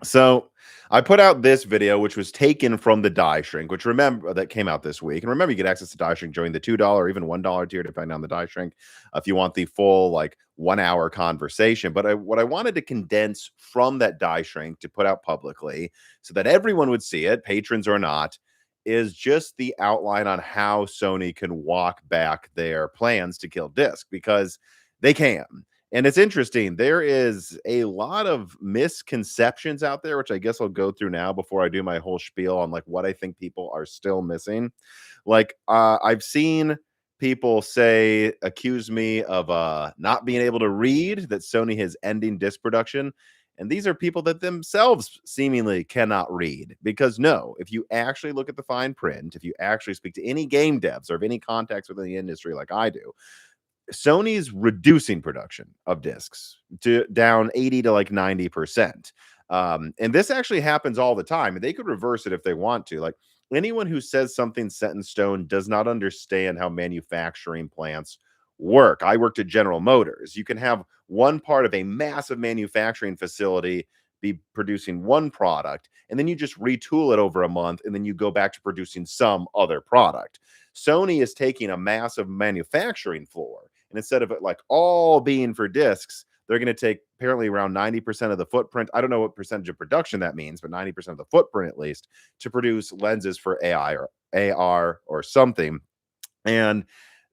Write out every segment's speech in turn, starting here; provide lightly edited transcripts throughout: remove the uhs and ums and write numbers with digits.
So I put out this video, which was taken from the die shrink, which remember that came out this week. And remember, you get access to die shrink during the $2 or even $1 tier, depending on the die shrink, if you want the full like 1 hour conversation. But what I wanted to condense from that die shrink to put out publicly so that everyone would see it, patrons or not, is just the outline on how Sony can walk back their plans to kill disc because they can. And it's interesting. There is a lot of misconceptions out there, which I guess I'll go through now before I do my whole spiel on like what I think people are still missing. Like I've seen people say accuse me of not being able to read, that Sony is ending disc production. And these are people that themselves seemingly cannot read because no, if you actually look at the fine print, if you actually speak to any game devs or of any contacts within the industry like I do, Sony's reducing production of discs to down 80 to like 90%. And this actually happens all the time. They could reverse it if they want to. Like anyone who says something set in stone does not understand how manufacturing plants work. I worked at General Motors. You can have one part of a massive manufacturing facility be producing one product, and then you just retool it over a month, and then you go back to producing some other product. Sony is taking a massive manufacturing floor, and instead of it like all being for discs, they're going to take apparently around 90% of the footprint. I don't know what percentage of production that means, but 90% of the footprint at least to produce lenses for AI or AR or something. And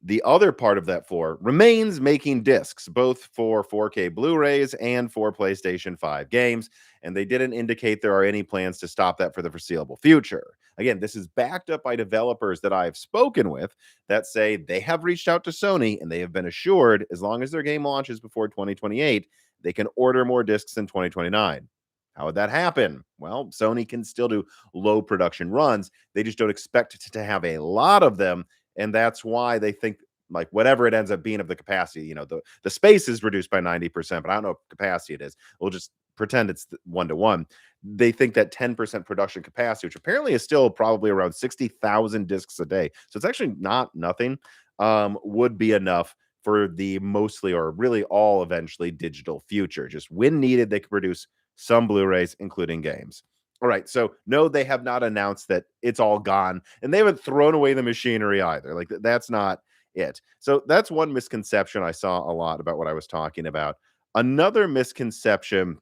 the other part of that floor remains making discs, both for 4K Blu-rays and for PlayStation 5 games. And they didn't indicate there are any plans to stop that for the foreseeable future. Again, this is backed up by developers that I've spoken with that say they have reached out to Sony and they have been assured as long as their game launches before 2028, they can order more discs in 2029. How would that happen? Well, Sony can still do low production runs. They just don't expect to have a lot of them, and that's why they think like whatever it ends up being of the capacity, the space is reduced by 90%, but I don't know what capacity it is. We'll just pretend it's 1-to-1. They think that 10% production capacity, which apparently is still probably around 60,000 discs a day, so it's actually not nothing, would be enough for the mostly or really all eventually digital future. Just when needed, they could produce some Blu-rays, including games. All right. So no, they have not announced that it's all gone, and they haven't thrown away the machinery either. Like that's not it. So that's one misconception I saw a lot about what I was talking about. Another misconception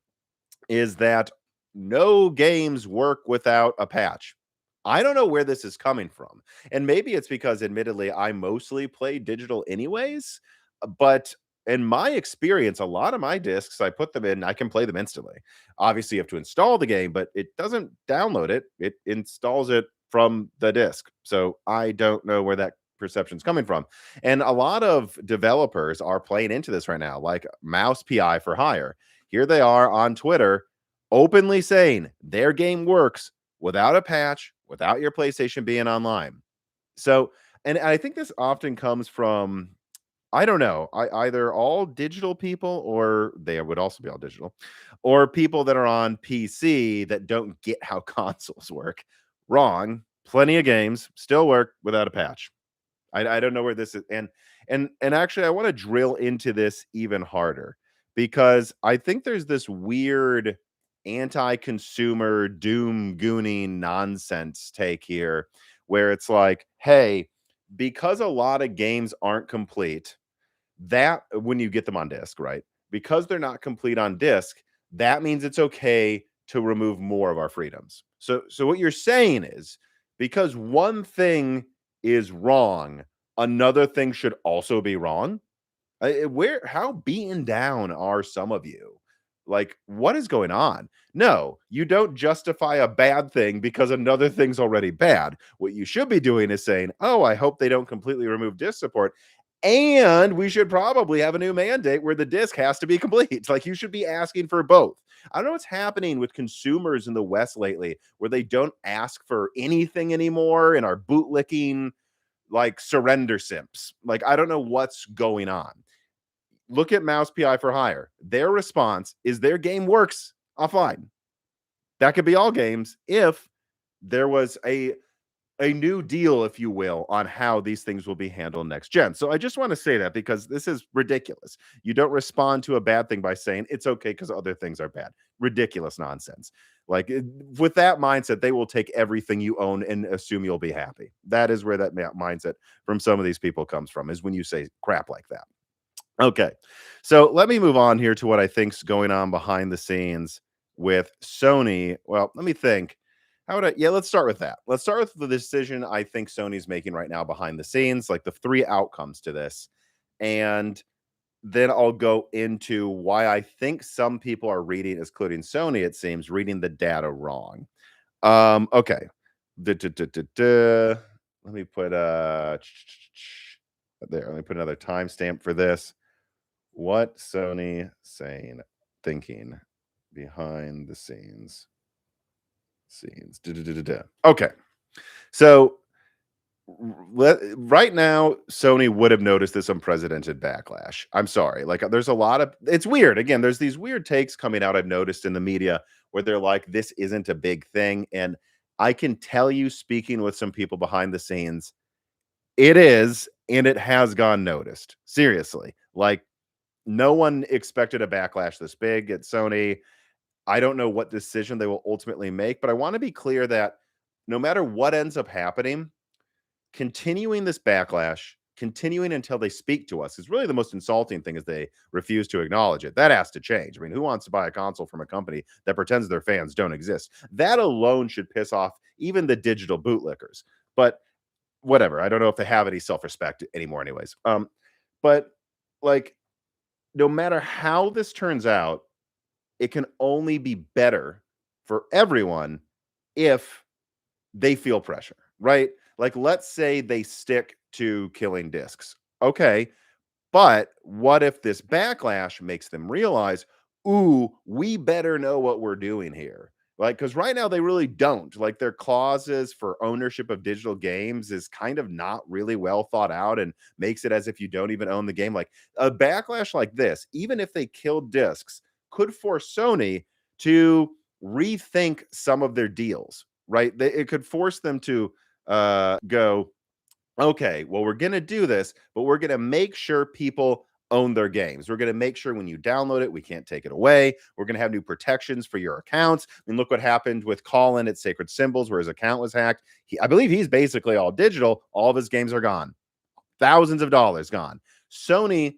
is that no games work without a patch. I don't know where this is coming from. And maybe it's because admittedly I mostly play digital anyways, but in my experience, a lot of my discs, I put them in, I can play them instantly. Obviously, you have to install the game, but it doesn't download it. It installs it from the disc. So I don't know where that perception's coming from. And a lot of developers are playing into this right now, like Mouse PI for Hire. Here they are on Twitter openly saying their game works without a patch, without your PlayStation being online. So, and I think this often comes from, I don't know, either all digital people, or they would also be all digital, or people that are on PC that don't get how consoles work. Wrong. Plenty of games still work without a patch. I don't know where this is, and actually, I want to drill into this even harder because I think there's this weird anti-consumer doom gooning nonsense take here where it's like, hey, because a lot of games aren't complete, that when you get them on disc, right? Because they're not complete on disc, that means it's okay to remove more of our freedoms. So what you're saying is because one thing is wrong, another thing should also be wrong. How beaten down are some of you? Like, what is going on? No, you don't justify a bad thing because another thing's already bad. What you should be doing is saying, oh, I hope they don't completely remove disc support. And we should probably have a new mandate where the disc has to be complete. Like, you should be asking for both. I don't know what's happening with consumers in the West lately, where they don't ask for anything anymore and are bootlicking like surrender simps. Like, I don't know what's going on. Look at Mouse PI for Hire. Their response is their game works offline. That could be all games if there was a a new deal, if you will, on how these things will be handled next gen. So I just want to say that because this is ridiculous. You don't respond to a bad thing by saying it's okay because other things are bad. Ridiculous nonsense. Like with that mindset, they will take everything you own and assume you'll be happy. That is where that mindset from some of these people comes from, is when you say crap like that. Okay. So let me move on here to what I think's going on behind the scenes with Sony. Well, let me think. How would I? Yeah, let's start with that. Let's start with the decision I think Sony's making right now behind the scenes, like the three outcomes to this. And then I'll go into why I think some people are reading, including Sony, it seems, reading the data wrong. Okay. Let me put there. Let me put another timestamp for this. What Sony saying, thinking behind the scenes. Okay. So right now, Sony would have noticed this unprecedented backlash. I'm sorry. Like, there's a lot of, it's weird. Again, there's these weird takes coming out I've noticed in the media where they're like, this isn't a big thing. And I can tell you, speaking with some people behind the scenes, it is, and it has gone noticed. Seriously. Like, no one expected a backlash this big at Sony. I don't know what decision they will ultimately make, but I want to be clear that no matter what ends up happening, continuing this backlash, continuing until they speak to us is really the most insulting thing, is they refuse to acknowledge it. That has to change. I mean, who wants to buy a console from a company that pretends their fans don't exist? That alone should piss off even the digital bootlickers. But whatever. I don't know if they have any self-respect anymore anyways. But like, no matter how this turns out, it can only be better for everyone if they feel pressure, right? Like, let's say they stick to killing discs. Okay. But what if this backlash makes them realize, ooh, we better know what we're doing here? Like, because right now they really don't. Like, their clauses for ownership of digital games is kind of not really well thought out and makes it as if you don't even own the game. Like, a backlash like this, even if they killed discs, could force Sony to rethink some of their deals, right? It could force them to go, okay, well, we're going to do this, but we're going to make sure people own their games. We're going to make sure when you download it, we can't take it away. We're going to have new protections for your accounts. I mean, look what happened with Colin at Sacred Symbols, where his account was hacked. I believe he's basically all digital. All of his games are gone. Thousands of dollars gone. Sony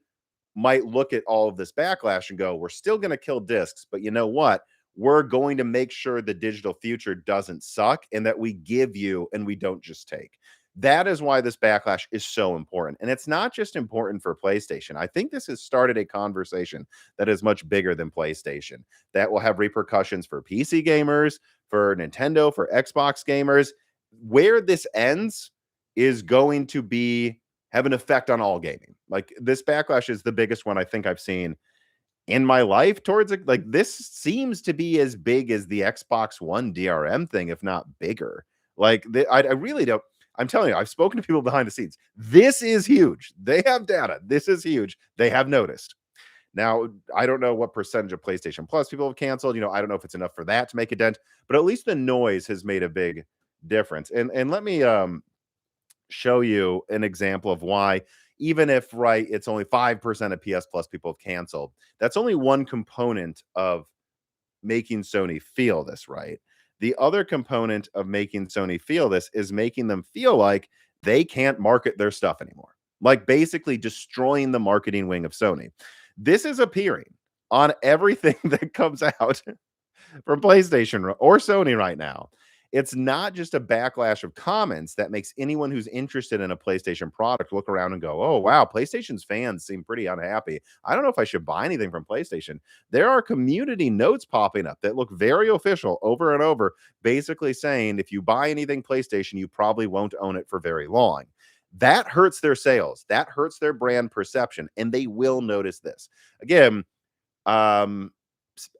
might look at all of this backlash and go, we're still going to kill discs, but you know what? We're going to make sure the digital future doesn't suck and that we give you and we don't just take. That is why this backlash is so important. And it's not just important for PlayStation. I think this has started a conversation that is much bigger than PlayStation, that will have repercussions for PC gamers, for Nintendo, for Xbox gamers. Where this ends is going to be have an effect on all gaming. Like, this backlash is the biggest one I think I've seen in my life towards it. Like, this seems to be as big as the Xbox One DRM thing, if not bigger. Like, I really don't. I'm telling you, I've spoken to people behind the scenes. This is huge. They have data. This is huge. They have noticed. Now, I don't know what percentage of PlayStation Plus people have canceled. You know, I don't know if it's enough for that to make a dent, but at least the noise has made a big difference. And let me show you an example of why, even if, right, it's only 5% of PS Plus people have canceled, that's only one component of making Sony feel this, right? The other component of making Sony feel this is making them feel like they can't market their stuff anymore, like basically destroying the marketing wing of Sony. This is appearing on everything that comes out from PlayStation or Sony right now. It's not just a backlash of comments that makes anyone who's interested in a PlayStation product look around and go, oh, wow, PlayStation's fans seem pretty unhappy. I don't know if I should buy anything from PlayStation. There are community notes popping up that look very official over and over, basically saying if you buy anything PlayStation, you probably won't own it for very long. That hurts their sales. That hurts their brand perception, and they will notice this. Again,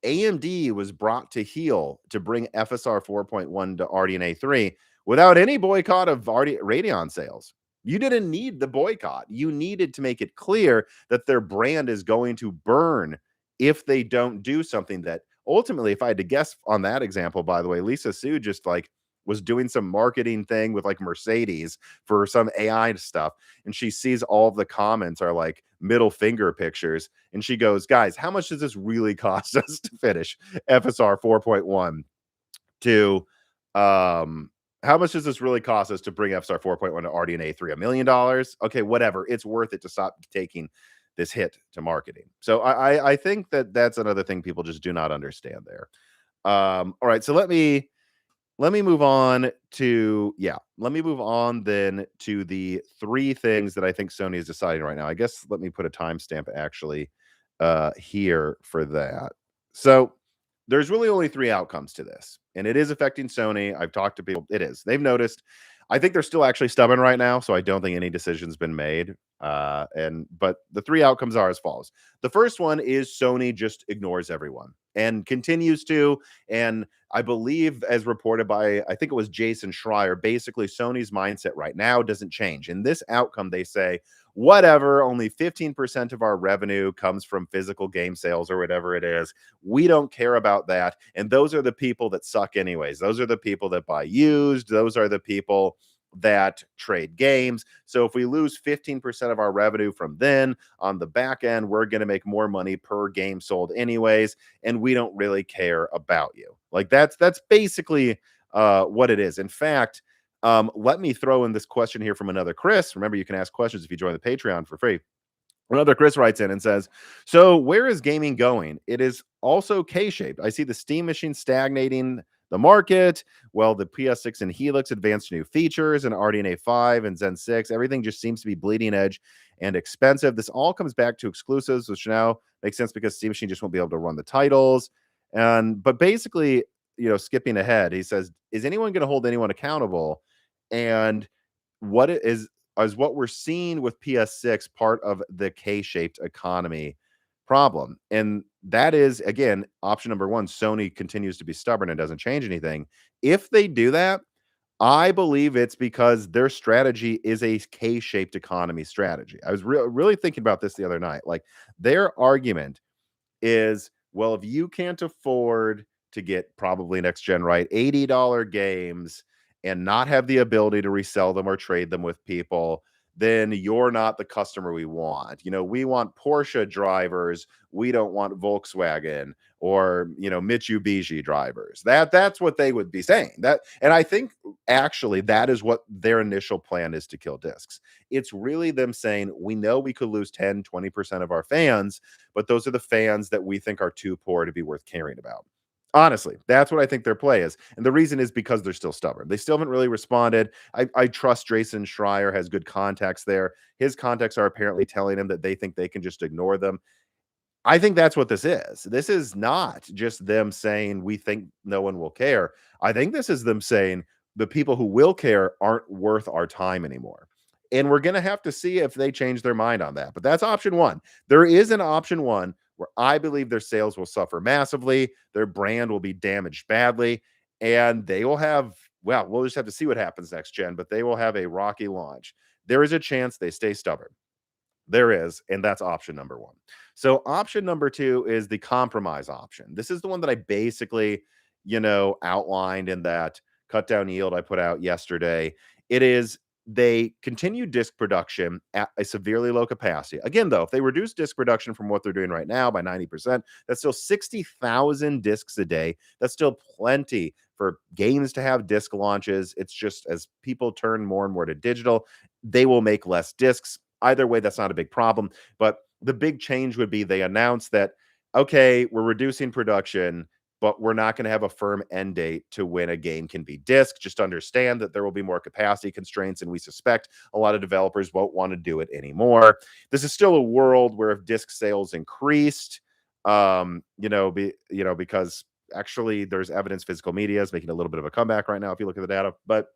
AMD was brought to heel to bring FSR 4.1 to RDNA 3 without any boycott of RADEON sales. You didn't need the boycott. You needed to make it clear that their brand is going to burn if they don't do something that ultimately, if I had to guess on that example, by the way, Lisa Su just like was doing some marketing thing with like Mercedes for some AI stuff, and she sees all of the comments are like middle finger pictures, and she goes, "Guys, how much does this really cost us to finish FSR 4.1 to how much does this really cost us to bring FSR 4.1 to RDNA 3? $1 million? Okay, whatever. It's worth it to stop taking this hit to marketing." So I think that that's another thing people just do not understand there. All right, so let me move on to let me move on then to the three things that I think Sony is deciding right now. I guess let me put a timestamp actually here for that. So there's really only three outcomes to this, and it is affecting Sony. I've talked to people. It is. They've noticed. I think they're still actually stubborn right now, so I don't think any decision's been made. But the three outcomes are as follows. The first one is Sony just ignores everyone and continues to, and I believe, as reported by, I think it was Jason Schreier, basically Sony's mindset right now doesn't change. In this outcome, they say, whatever, only 15% of our revenue comes from physical game sales or whatever it is. We don't care about that. And those are the people that suck anyways. Those are the people that buy used. Those are the people that trade games. So if we lose 15% of our revenue from then, on the back end, we're going to make more money per game sold anyways, and we don't really care about you. Like that's basically what it is. In fact, let me throw in this question here from another Chris. Remember, you can ask questions if you join the Patreon for free. Another Chris writes in and says, "So where is gaming going? It is also K-shaped. I see the Steam machine stagnating the market. Well, the PS6 and Helix advanced new features, and RDNA 5 and Zen 6. Everything just seems to be bleeding edge and expensive. This all comes back to exclusives, which now makes sense because Steam machine just won't be able to run the titles." But basically, skipping ahead, he says, "Is anyone going to hold anyone accountable?" And what it is what we're seeing with PS6 part of the K-shaped economy problem. And that is, again, option number one. Sony continues to be stubborn and doesn't change anything. If they do that, I believe it's because their strategy is a K-shaped economy strategy. I was really thinking about this the other night. Like, their argument is, well, if you can't afford to get probably next gen, right, $80 games and not have the ability to resell them or trade them with people, then you're not the customer we want. We want Porsche drivers. We don't want Volkswagen or, Mitsubishi drivers. That's what they would be saying. And I think actually that is what their initial plan is, to kill discs. It's really them saying, we know we could lose 10, 20% of our fans, but those are the fans that we think are too poor to be worth caring about. Honestly, that's what I think their play is. And the reason is because they're still stubborn. They still haven't really responded. I trust Jason Schreier has good contacts there. His contacts are apparently telling him that they think they can just ignore them. I think that's what this is. This is not just them saying, we think no one will care. I think this is them saying the people who will care aren't worth our time anymore. And we're going to have to see if they change their mind on that. But that's option one. There is an option one where I believe their sales will suffer massively, their brand will be damaged badly, and they will have, well, we'll just have to see what happens next gen, but they will have a rocky launch. There is a chance they stay stubborn. There is, and that's option number one. So option number two is the compromise option. This is the one that I basically, outlined in that cut down yield I put out yesterday. It is, they continue disc production at a severely low capacity. Again, though, if they reduce disc production from what they're doing right now by 90%, that's still 60,000 discs a day. That's still plenty for games to have disc launches. It's just as people turn more and more to digital, they will make less discs. Either way, that's not a big problem. But the big change would be they announce that, okay, we're reducing production, but we're not going to have a firm end date to when a game can be disc. Just understand that there will be more capacity constraints, and we suspect a lot of developers won't want to do it anymore. This is still a world where if disc sales increased, because actually there's evidence physical media is making a little bit of a comeback right now if you look at the data, but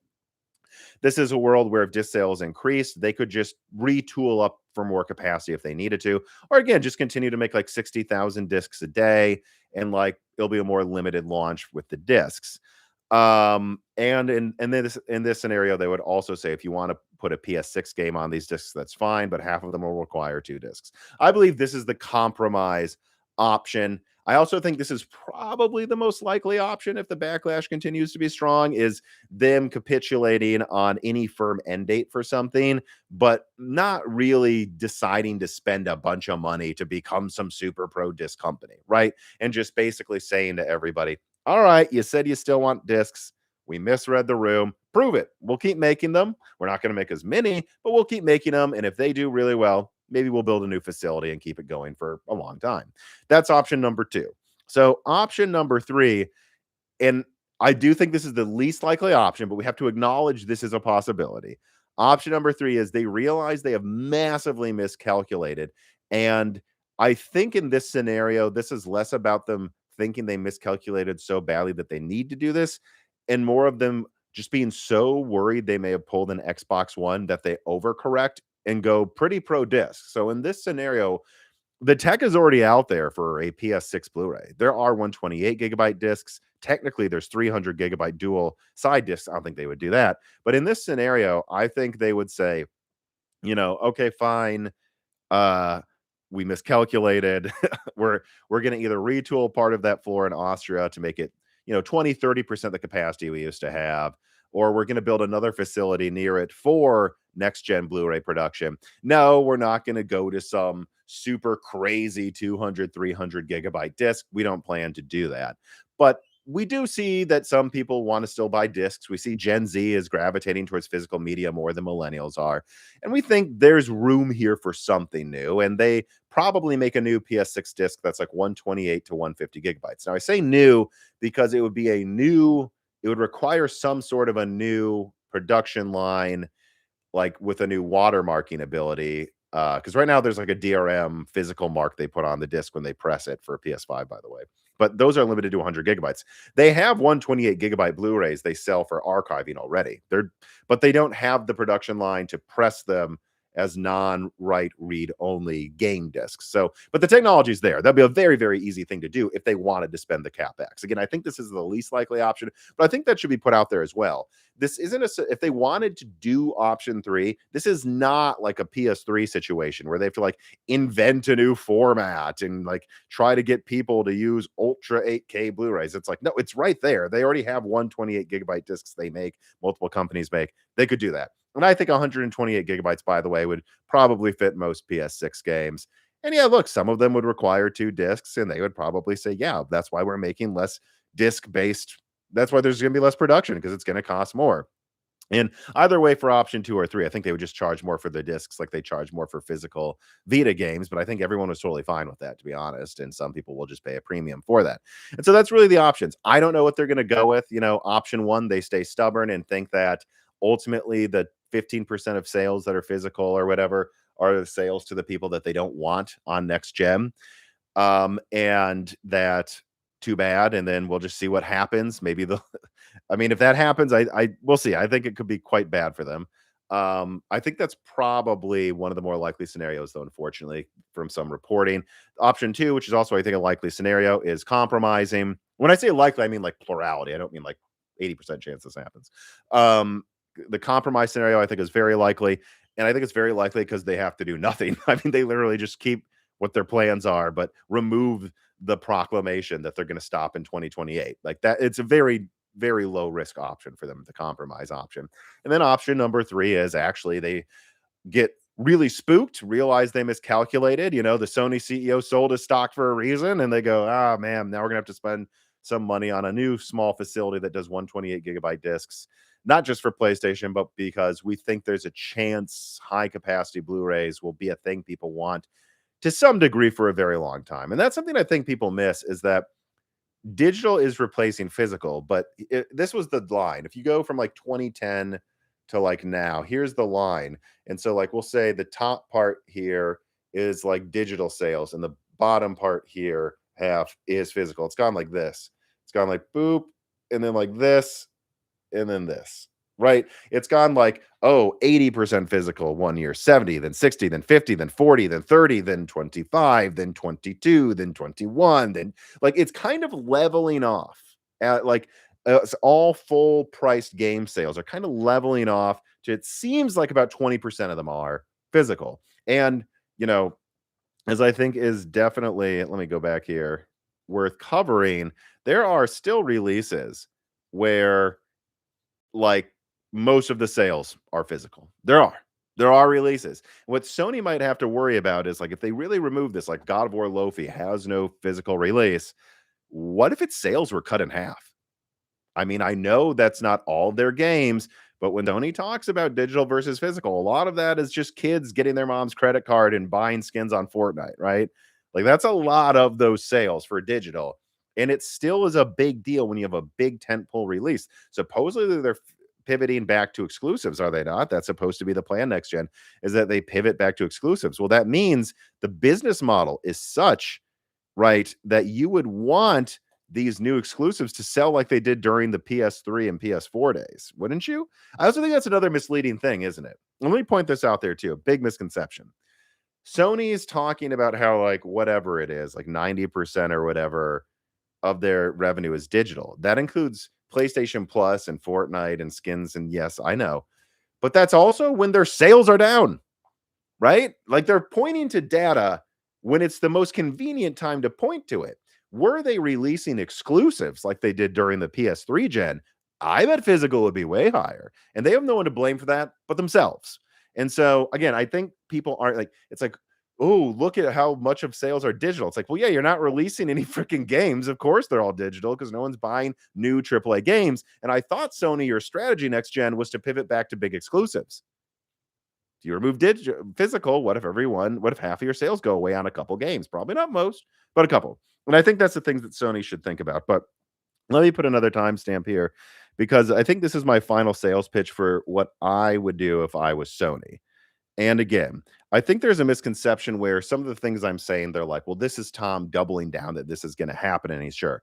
this is a world where if disc sales increase, they could just retool up for more capacity if they needed to, or again, just continue to make like 60,000 discs a day, and like it'll be a more limited launch with the discs. And in this scenario, they would also say if you want to put a PS6 game on these discs, that's fine, but half of them will require 2 discs. I believe this is the compromise option. I also think this is probably the most likely option if the backlash continues to be strong, is them capitulating on any firm end date for something, but not really deciding to spend a bunch of money to become some super pro disc company, right? And just basically saying to everybody, all right, you said you still want discs. We misread the room. Prove it. We'll keep making them. We're not going to make as many, but we'll keep making them. And if they do really well, maybe we'll build a new facility and keep it going for a long time. That's option number two. So option number three, and I do think this is the least likely option, but we have to acknowledge this is a possibility. Option number three is they realize they have massively miscalculated. And I think in this scenario, this is less about them thinking they miscalculated so badly that they need to do this, and more of them just being so worried they may have pulled an Xbox One that they overcorrect and go pretty pro disc. So in this scenario, the tech is already out there for a PS6 Blu-ray. There are 128 gigabyte discs. Technically, there's 300 gigabyte dual side discs. I don't think they would do that. But in this scenario, I think they would say, okay, fine. Uh, we miscalculated. we're going to either retool part of that floor in Austria to make it, 20-30% the capacity we used to have, or we're going to build another facility near it for next gen Blu-ray production. No, we're not going to go to some super crazy 200, 300 gigabyte disc. We don't plan to do that. But we do see that some people want to still buy discs. We see Gen Z is gravitating towards physical media more than millennials are. And we think there's room here for something new. And they probably make a new PS6 disc that's like 128 to 150 gigabytes. Now, I say new because it would require some sort of a new production line, like with a new watermarking ability. Because right now there's like a DRM physical mark they put on the disc when they press it for a PS5, by the way. But those are limited to 100 gigabytes. They have 128 gigabyte Blu-rays they sell for archiving already. But they don't have the production line to press them as non-write read only game discs. So, but the technology is there. That'd be a very, very easy thing to do if they wanted to spend the capex. Again, I think this is the least likely option, but I think that should be put out there as well. This isn't if they wanted to do option three, this is not like a PS3 situation where they have to like invent a new format and like try to get people to use ultra 8K Blu-rays. It's like, no, it's right there. They already have 128 gigabyte discs they make, multiple companies make. They could do that. And I think 128 gigabytes, by the way, would probably fit most PS6 games. And yeah, look, some of them would require 2 discs, and they would probably say, yeah, that's why we're making less disc-based. That's why there's going to be less production, because it's going to cost more. And either way, for option 2 or 3, I think they would just charge more for the discs like they charge more for physical Vita games. But I think everyone was totally fine with that, to be honest. And some people will just pay a premium for that. And so that's really the options. I don't know what they're going to go with. Option 1, they stay stubborn and think that ultimately the 15% of sales that are physical or whatever are the sales to the people that they don't want on next gen. And that, too bad. And then we'll just see what happens. Maybe if that happens, we'll see. I think it could be quite bad for them. I think that's probably one of the more likely scenarios, though, unfortunately, from some reporting. Option 2, which is also, I think, a likely scenario, is compromising. When I say likely, I mean like plurality. I don't mean like 80% chance this happens. The compromise scenario, I think, is very likely. And I think it's very likely because they have to do nothing. They literally just keep what their plans are, but remove the proclamation that they're going to stop in 2028. Like that, it's a very, very low risk option for them, the compromise option. And then option number 3 is actually they get really spooked, realize they miscalculated. The Sony CEO sold his stock for a reason, and they go, man, now we're going to have to spend some money on a new small facility that does 128 gigabyte discs, not just for PlayStation, but because we think there's a chance high capacity Blu-rays will be a thing people want to some degree for a very long time. And that's something I think people miss, is that digital is replacing physical. But this was the line. If you go from like 2010 to like now, here's the line. And so like we'll say the top part here is like digital sales, and the bottom part here half is physical. It's gone like this. It's gone like boop, and then like this, and then this, right? It's gone like, 80% physical one year, 70, then 60, then 50, then 40, then 30, then 25, then 22, then 21, then like it's kind of leveling off at like it's all full priced game sales are kind of leveling off to, it seems like about 20% of them are physical. And, as I think is definitely, let me go back here. worth covering, there are still releases where like most of the sales are physical. There are releases. What Sony might have to worry about is like if they really remove this, like God of War Lofi has no physical release, what if its sales were cut in half? I mean, I know that's not all their games, but when Sony talks about digital versus physical, a lot of that is just kids getting their mom's credit card and buying skins on Fortnite, right? Like that's a lot of those sales for digital. And it still is a big deal when you have a big tentpole release. Supposedly they're pivoting back to exclusives, are they not? That's supposed to be the plan next gen, is that they pivot back to exclusives. Well, that means the business model is such, right, that you would want these new exclusives to sell like they did during the PS3 and PS4 days, wouldn't you? I also think that's another misleading thing, isn't it? Let me point this out there too, a big misconception. Sony is talking about how like whatever it is, like 90% or whatever of their revenue is digital. That includes PlayStation Plus and Fortnite and skins. And yes, I know, but that's also when their sales are down, right? Like they're pointing to data when it's the most convenient time to point to it. Were they releasing exclusives like they did during the PS3 gen? I bet physical would be way higher. And they have no one to blame for that but themselves. And so, again, I think people aren't like, it's like, oh, look at how much of sales are digital. It's like, well, yeah, you're not releasing any freaking games. Of course, they're all digital because no one's buying new AAA games. And I thought Sony, your strategy next gen was to pivot back to big exclusives. If you remove physical, what if half of your sales go away on a couple games? Probably not most, but a couple. And I think that's the things that Sony should think about. But let me put another timestamp here because I think this is my final sales pitch for what I would do if I was Sony. And again, I think there's a misconception where some of the things I'm saying, they're like, well, this is Tom doubling down that this is going to happen. And he's sure.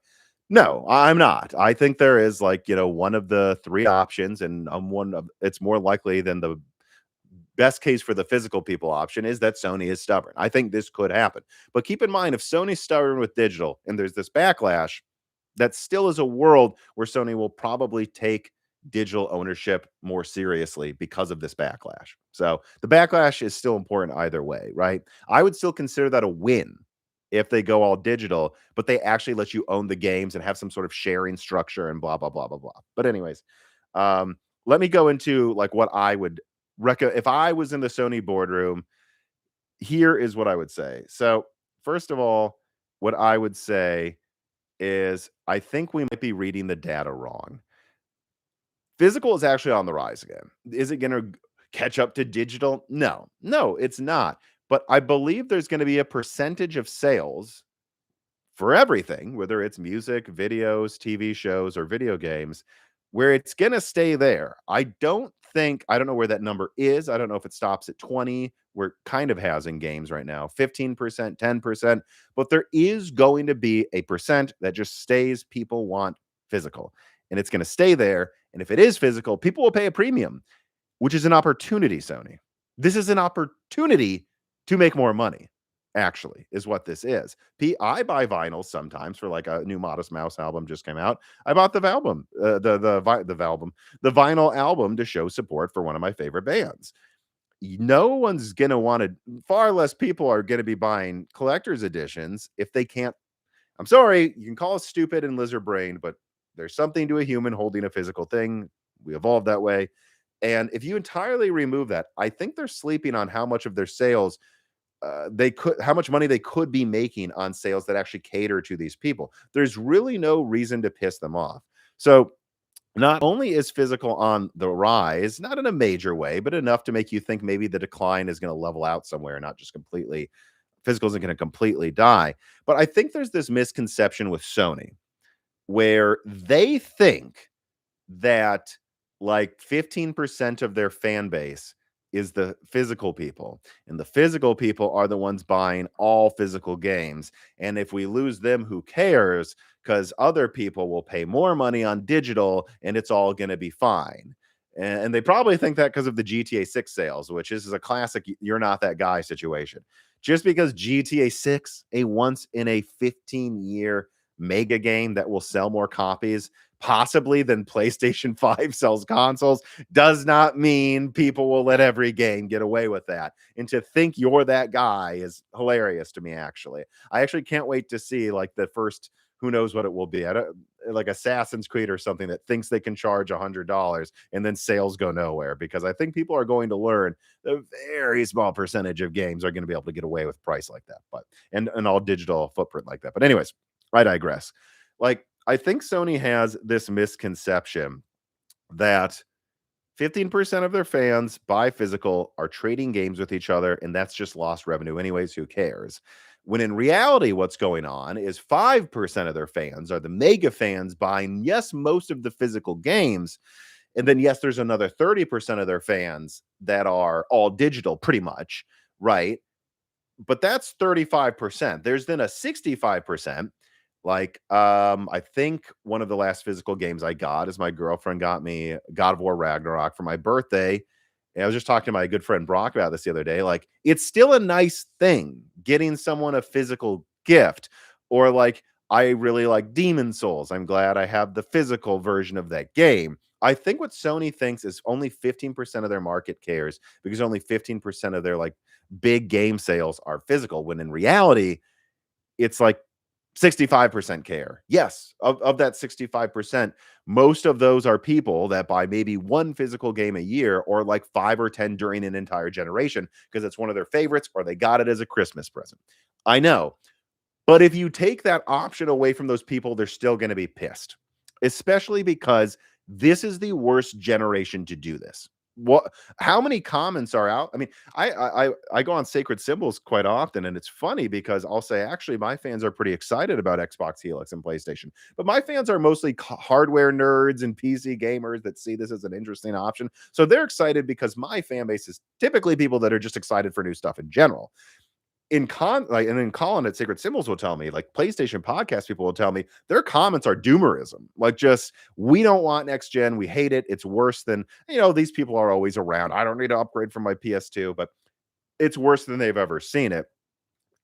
No, I'm not. I think there is like, one of the three options, and it's more likely than the best case for the physical people option is that Sony is stubborn. I think this could happen. But keep in mind, if Sony's stubborn with digital and there's this backlash, that still is a world where Sony will probably take digital ownership more seriously because of this backlash. So the backlash is still important either way, right? I would still consider that a win if they go all digital, but they actually let you own the games and have some sort of sharing structure and blah, blah, blah, blah, blah. But anyways, let me go into like what I would if I was in the Sony boardroom. Here is what I would say. So first of all, what I would say is I think we might be reading the data wrong. Physical is actually on the rise again. Is it going to catch up to digital? No, it's not. But I believe there's going to be a percentage of sales for everything, whether it's music, videos, TV shows, or video games, where it's going to stay there. I don't know where that number is. I don't know if it stops at 20, where it kind of has in games right now, 15%, 10%, but there is going to be a percent that just stays. People want physical, and it's going to stay there. And if it is physical, people will pay a premium, which is an opportunity, Sony. This is an opportunity to make more money, actually, is what this is. I buy vinyl sometimes for like a new Modest Mouse album just came out. I bought the vinyl album to show support for one of my favorite bands. No one's going to want to, far less people are going to be buying collector's editions if they can't. I'm sorry, you can call us stupid and lizard brained, but there's something to a human holding a physical thing. We evolved that way. And if you entirely remove that, I think they're sleeping on how much of their sales how much money they could be making on sales that actually cater to these people. There's really no reason to piss them off. So not only is physical on the rise, not in a major way, but enough to make you think maybe the decline is going to level out somewhere, not just completely, physical isn't going to completely die. But I think there's this misconception with Sony where they think that like 15% of their fan base is the physical people, and the physical people are the ones buying all physical games. And if we lose them, who cares? Because other people will pay more money on digital and it's all going to be fine. And they probably think that because of the GTA 6 sales, which is a classic you're not that guy situation. Just because GTA 6, a once in a 15-year mega game that will sell more copies, possibly than PlayStation 5 sells consoles does not mean people will let every game get away with that. And to think you're that guy is hilarious to me, actually. I actually can't wait to see like the first, who knows what it will be. I don't, like Assassin's Creed or something that thinks they can charge $100 and then sales go nowhere, because I think people are going to learn a very small percentage of games are going to be able to get away with price like that, but and an all digital footprint like that. But anyways, I digress. Like, I think Sony has this misconception that 15% of their fans buy physical, are trading games with each other, and that's just lost revenue anyways. Who cares? When in reality, what's going on is 5% of their fans are the mega fans buying, yes, most of the physical games. And then, yes, there's another 30% of their fans that are all digital, pretty much, right? But that's 35%. There's then a 65%. Like, I think one of the last physical games I got is my girlfriend got me God of War Ragnarok for my birthday. And I was just talking to my good friend Brock about this the other day. Like, it's still a nice thing getting someone a physical gift. Or like, I really like Demon Souls. I'm glad I have the physical version of that game. I think what Sony thinks is only 15% of their market cares, because only 15% of their like big game sales are physical, when in reality, it's like 65% care. Yes, of that 65%, most of those are people that buy maybe one physical game a year, or like 5 or 10 during an entire generation, because it's one of their favorites or they got it as a Christmas present. I know. But if you take that option away from those people, they're still going to be pissed, especially because this is the worst generation to do this. What? How many comments are out? I mean, I go on Sacred Symbols quite often, and it's funny because I'll say, actually, my fans are pretty excited about Xbox Helix and PlayStation, but my fans are mostly hardware nerds and PC gamers that see this as an interesting option. So they're excited because my fan base is typically people that are just excited for new stuff in general. And then Colin at Sacred Symbols will tell me, like PlayStation podcast people will tell me, their comments are doomerism. Like, just, we don't want next gen, we hate it, it's worse than, these people are always around, I don't need to upgrade from my PS2, but it's worse than they've ever seen it.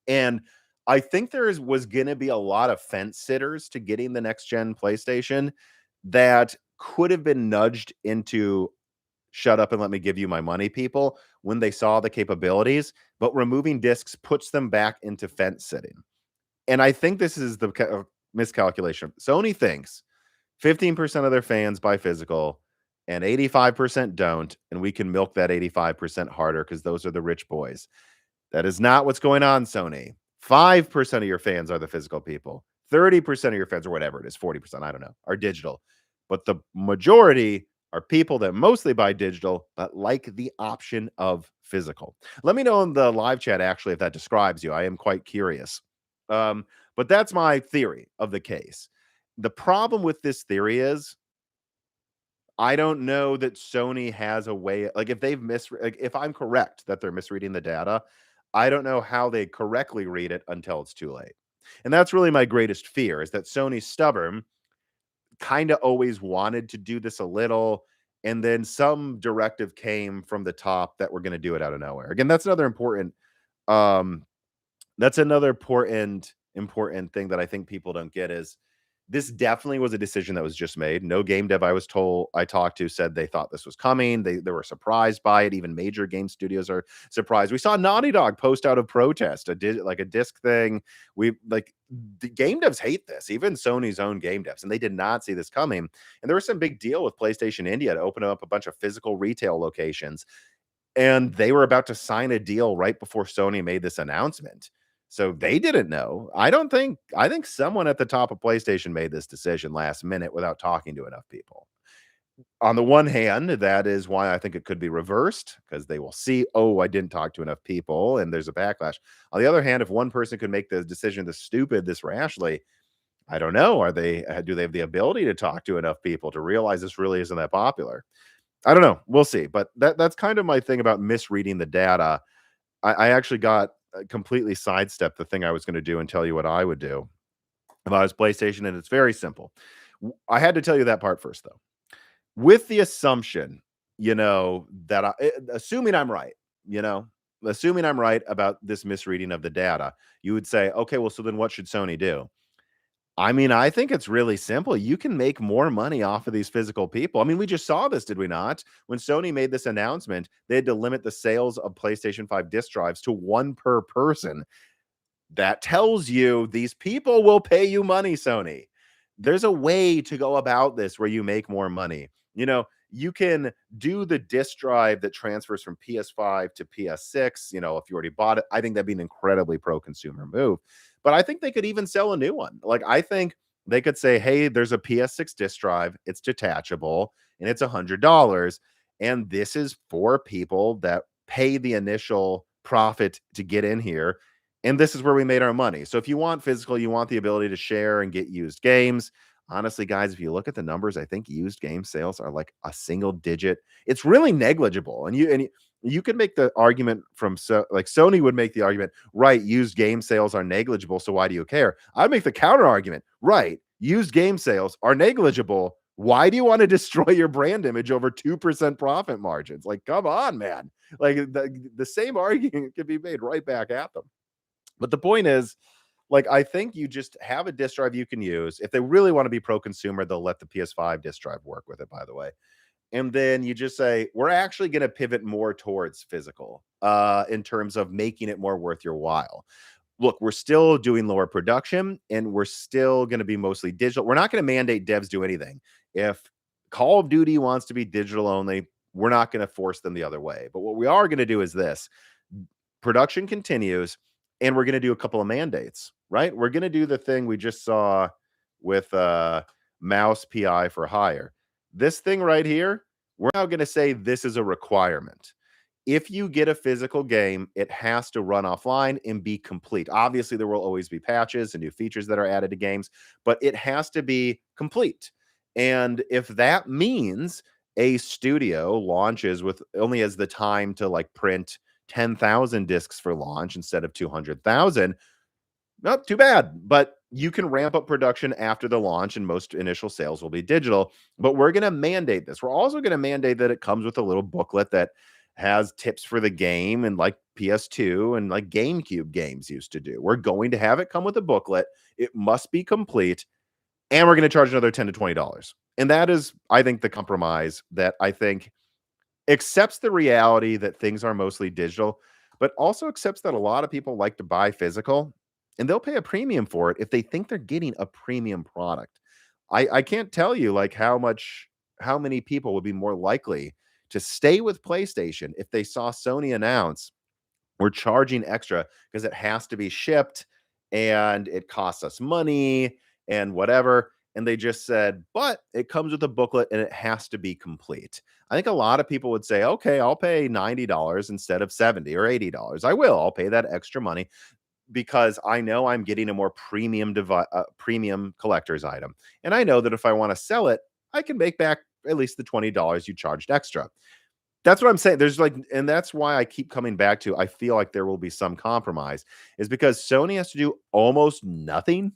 And I think was going to be a lot of fence sitters to getting the next gen PlayStation that could have been nudged into shut up and let me give you my money people when they saw the capabilities, but removing discs puts them back into fence sitting. And I think this is the miscalculation. Sony thinks 15% of their fans buy physical and 85% don't, and we can milk that 85% harder because those are the rich boys. That is not what's going on, Sony. 5% of your fans are the physical people. 30% of your fans, or whatever it is, 40%, I don't know, are digital. But the majority are people that mostly buy digital, but like the option of physical. Let me know in the live chat, actually, if that describes you. I am quite curious. But that's my theory of the case. The problem with this theory is, I don't know that Sony has a way, like, if they've like, if I'm correct that they're misreading the data, I don't know how they correctly read it until it's too late. And that's really my greatest fear, is that Sony's stubborn, kind of always wanted to do this a little, and then some directive came from the top that we're going to do it out of nowhere. Again, um that's another important thing that I think people don't get is, this definitely was a decision that was just made. No game dev I talked to said they thought this was coming. They were surprised by it. Even major game studios are surprised. We saw Naughty Dog post out of protest, a disc thing. The game devs hate this, even Sony's own game devs, and they did not see this coming. And there was some big deal with PlayStation India to open up a bunch of physical retail locations, and they were about to sign a deal right before Sony made this announcement. So they didn't know. I think someone at the top of PlayStation made this decision last minute without talking to enough people. On the one hand, that is why I think it could be reversed, because they will see, oh, I didn't talk to enough people, and there's a backlash. On the other hand, if one person could make the decision this stupid, this rashly, I don't know. Do they have the ability to talk to enough people to realize this really isn't that popular? I don't know. We'll see. But that's kind of my thing about misreading the data. I actually got completely sidestepped the thing I was going to do and tell you what I would do if I was PlayStation, and it's very simple. I had to tell you that part first, though, with the assumption, that assuming I'm right, assuming I'm right about this misreading of the data, you would say, okay, well, so then what should Sony do? I mean, I think it's really simple. You can make more money off of these physical people. I mean, we just saw this, did we not? When Sony made this announcement, they had to limit the sales of PlayStation 5 disc drives to one per person. That tells you these people will pay you money, Sony. There's a way to go about this where you make more money. You can do the disk drive that transfers from PS5 to PS6. If you already bought it, I think that'd be an incredibly pro-consumer move. But I think they could even sell a new one. Like, I think they could say, hey, there's a PS6 disk drive, it's detachable, and it's $100. And this is for people that pay the initial profit to get in here, and this is where we made our money. So if you want physical, you want the ability to share and get used games. Honestly, guys, if you look at the numbers, I think used game sales are like a single digit. It's really negligible. And you could make the argument like Sony would make the argument, right? Used game sales are negligible, so why do you care? I'd make the counter argument, right? Used game sales are negligible. Why do you want to destroy your brand image over 2% profit margins? Like, come on, man. Like, the same argument could be made right back at them. But the point is, like, I think you just have a disk drive you can use. If they really want to be pro-consumer, they'll let the PS5 disk drive work with it, by the way. And then you just say, we're actually going to pivot more towards physical in terms of making it more worth your while. Look, we're still doing lower production and we're still going to be mostly digital. We're not going to mandate devs do anything. If Call of Duty wants to be digital only, we're not going to force them the other way. But what we are going to do is this: production continues, and we're going to do a couple of mandates, right? We're going to do the thing we just saw with mouse PI for hire. This thing right here, we're now going to say this is a requirement. If you get a physical game, it has to run offline and be complete. Obviously, there will always be patches and new features that are added to games, but it has to be complete. And if that means a studio launches with only has the time to like print 10,000 discs for launch instead of 200,000, not too bad. But you can ramp up production after the launch, and most initial sales will be digital. But we're going to mandate this. We're also going to mandate that it comes with a little booklet that has tips for the game, and like PS2 and like GameCube games used to do. We're going to have it come with a booklet. It must be complete, and we're going to charge another $10 to $20. And that is, I think, the compromise that I think accepts the reality that things are mostly digital, but also accepts that a lot of people like to buy physical, and they'll pay a premium for it if they think they're getting a premium product. I can't tell you like how many people would be more likely to stay with PlayStation if they saw Sony announce we're charging extra because it has to be shipped and it costs us money and whatever. And they just said, but it comes with a booklet and it has to be complete. I think a lot of people would say, okay, I'll pay $90 instead of $70 or $80. I will. I'll pay that extra money because I know I'm getting a more premium collector's item. And I know that if I want to sell it, I can make back at least the $20 you charged extra. That's what I'm saying. There's like, and that's why I keep coming back to, I feel like there will be some compromise, is because Sony has to do almost nothing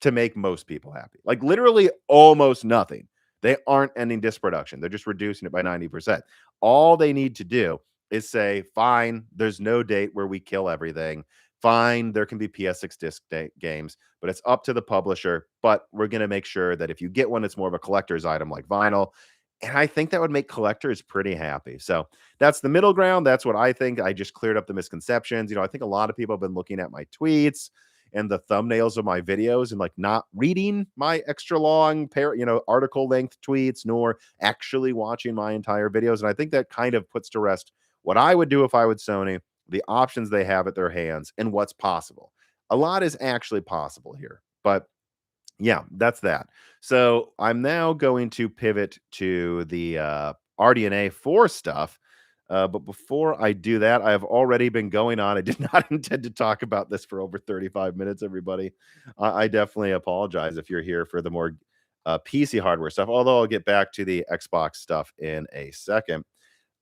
to make most people happy. Like literally almost nothing. They aren't ending disc production. They're just reducing it by 90%. All they need to do is say, fine, there's no date where we kill everything. Fine, there can be PS6 disc games, but it's up to the publisher. But we're going to make sure that if you get one, it's more of a collector's item like vinyl. And I think that would make collectors pretty happy. So that's the middle ground. That's what I think. I just cleared up the misconceptions. I think a lot of people have been looking at my tweets and the thumbnails of my videos and like not reading my extra long article length tweets, nor actually watching my entire videos. And I think that kind of puts to rest what I would do if I would Sony, the options they have at their hands, and what's possible. A lot is actually possible here, but yeah, that's that. So I'm now going to pivot to the RDNA 4 stuff. But before I do that, I have already been going on. I did not intend to talk about this for over 35 minutes, everybody. I definitely apologize if you're here for the more PC hardware stuff, although I'll get back to the Xbox stuff in a second.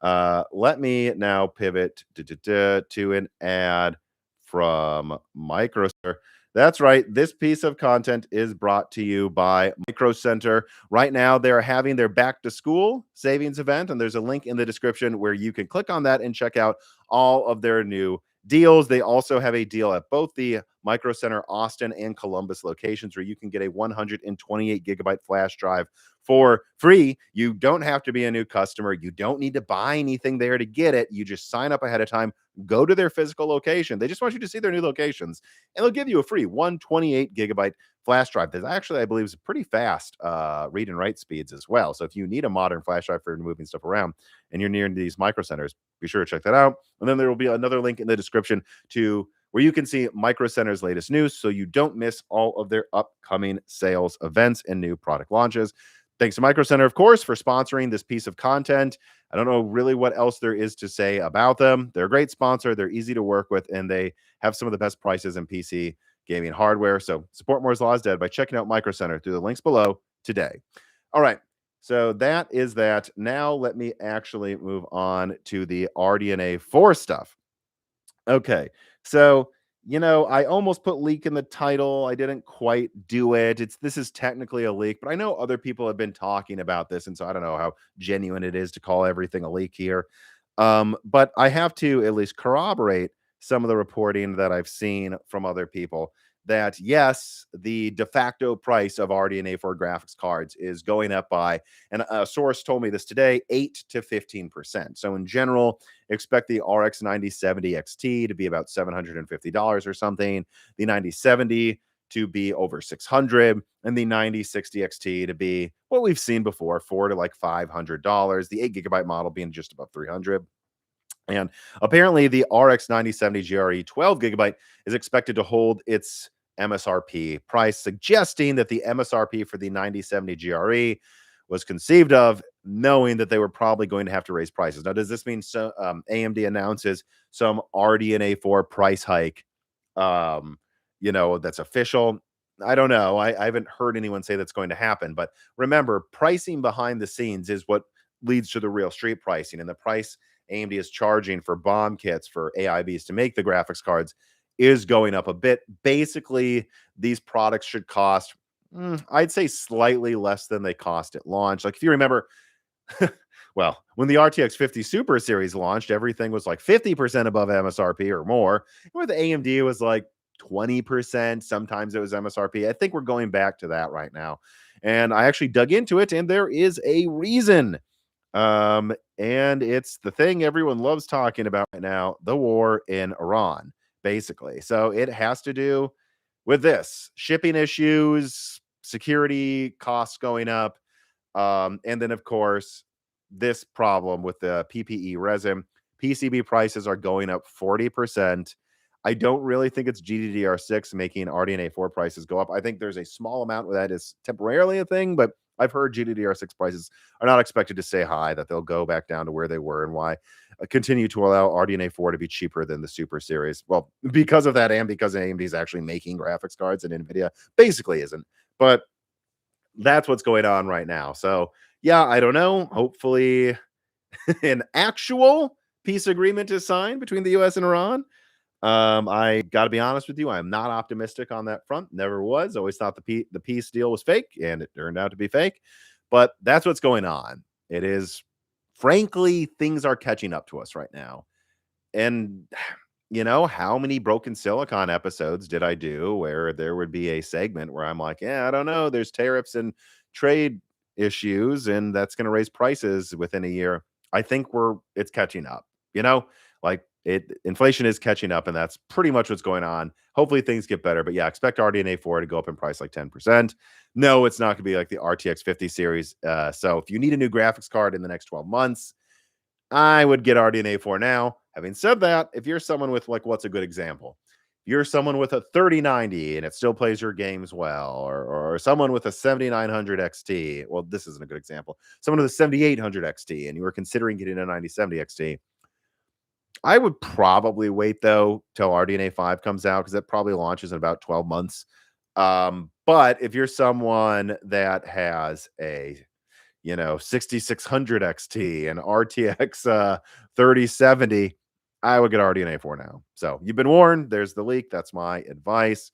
Let me now pivot to an ad from Micro Center. That's right. This piece of content is brought to you by Micro Center. Right now, they're having their back to school savings event, and there's a link in the description where you can click on that and check out all of their new deals. They also have a deal at both the Micro Center Austin and Columbus locations where you can get a 128 gigabyte flash drive for free. You don't have to be a new customer. You don't need to buy anything there to get it. You just sign up ahead of time, go to their physical location. They just want you to see their new locations, and they'll give you a free 128 gigabyte flash drive. That actually, I believe, is pretty fast read and write speeds as well. So if you need a modern flash drive for moving stuff around and you're near these micro centers, be sure to check that out. And then there will be another link in the description to where you can see Micro Center's latest news so you don't miss all of their upcoming sales events and new product launches. Thanks to Micro Center, of course, for sponsoring this piece of content. I don't know really what else there is to say about them. They're a great sponsor. They're easy to work with, and they have some of the best prices in PC gaming hardware. So support Moore's Law is Dead by checking out Micro Center through the links below today. All right. So that is that. Now let me actually move on to the RDNA 4 stuff. Okay. So, I almost put leak in the title. I didn't quite do it. This is technically a leak, but I know other people have been talking about this, and so I don't know how genuine it is to call everything a leak here. But I have to at least corroborate some of the reporting that I've seen from other people that yes, the de facto price of RDNA 4 graphics cards is going up by, and a source told me this today, 8 to 15%. So in general, expect the RX 9070 XT to be about $750 or something, the 9070 to be over 600, and the 9060 XT to be what we've seen before, $400 to like $500. The 8 GB model being just above 300. And apparently, the RX 9070 GRE 12 gigabyte is expected to hold its MSRP price, suggesting that the MSRP for the 9070 GRE was conceived of knowing that they were probably going to have to raise prices. Now, does this mean AMD announces some RDNA 4 price hike? That's official. I don't know. I haven't heard anyone say that's going to happen. But remember, pricing behind the scenes is what leads to the real street pricing, and the price AMD is charging for BOM kits for AIBs to make the graphics cards is going up a bit. Basically, these products should cost, I'd say, slightly less than they cost at launch. Like if you remember, well, when the RTX 50 Super series launched, everything was like 50% above MSRP or more. Where the AMD was like 20%. Sometimes it was MSRP. I think we're going back to that right now. And I actually dug into it, and there is a reason. And it's the thing everyone loves talking about right now, the war in Iran, basically. So it has to do with this shipping issues, security costs going up, and then of course this problem with the PPE resin. PCB prices are going up 40%. I don't really think it's GDDR6 making RDNA 4 prices go up. I think there's a small amount where that is temporarily a thing, but I've heard GDDR6 prices are not expected to stay high, that they'll go back down to where they were, and why continue to allow RDNA 4 to be cheaper than the Super series. Well, because of that, and because AMD is actually making graphics cards and Nvidia basically isn't. But that's what's going on right now. So yeah, I don't know. Hopefully an actual peace agreement is signed between the US and Iran. I got to be honest with you, I'm not optimistic on that front. Never was. Always thought the peace deal was fake, and it turned out to be fake. But that's what's going on. It is, frankly, things are catching up to us right now. And how many Broken Silicon episodes did I do where there would be a segment where I'm like, yeah, I don't know, there's tariffs and trade issues, and that's going to raise prices within a year. I think it's catching up, like inflation is catching up, and that's pretty much what's going on. Hopefully things get better, but yeah, expect RDNA 4 to go up in price like 10%. No, it's not going to be like the RTX 50 series. So if you need a new graphics card in the next 12 months, I would get RDNA 4 now. Having said that, if you're someone with, like, what's a good example? You're someone with a 3090 and it still plays your games well, or someone with a 7900 XT. Well, this isn't a good example. Someone with a 7800 XT and you were considering getting a 9070 XT. I would probably wait though till RDNA 5 comes out, because that probably launches in about 12 months. But if you're someone that has a 6600 XT and RTX 3070, I would get RDNA 4 now. So you've been warned. There's the leak. That's my advice.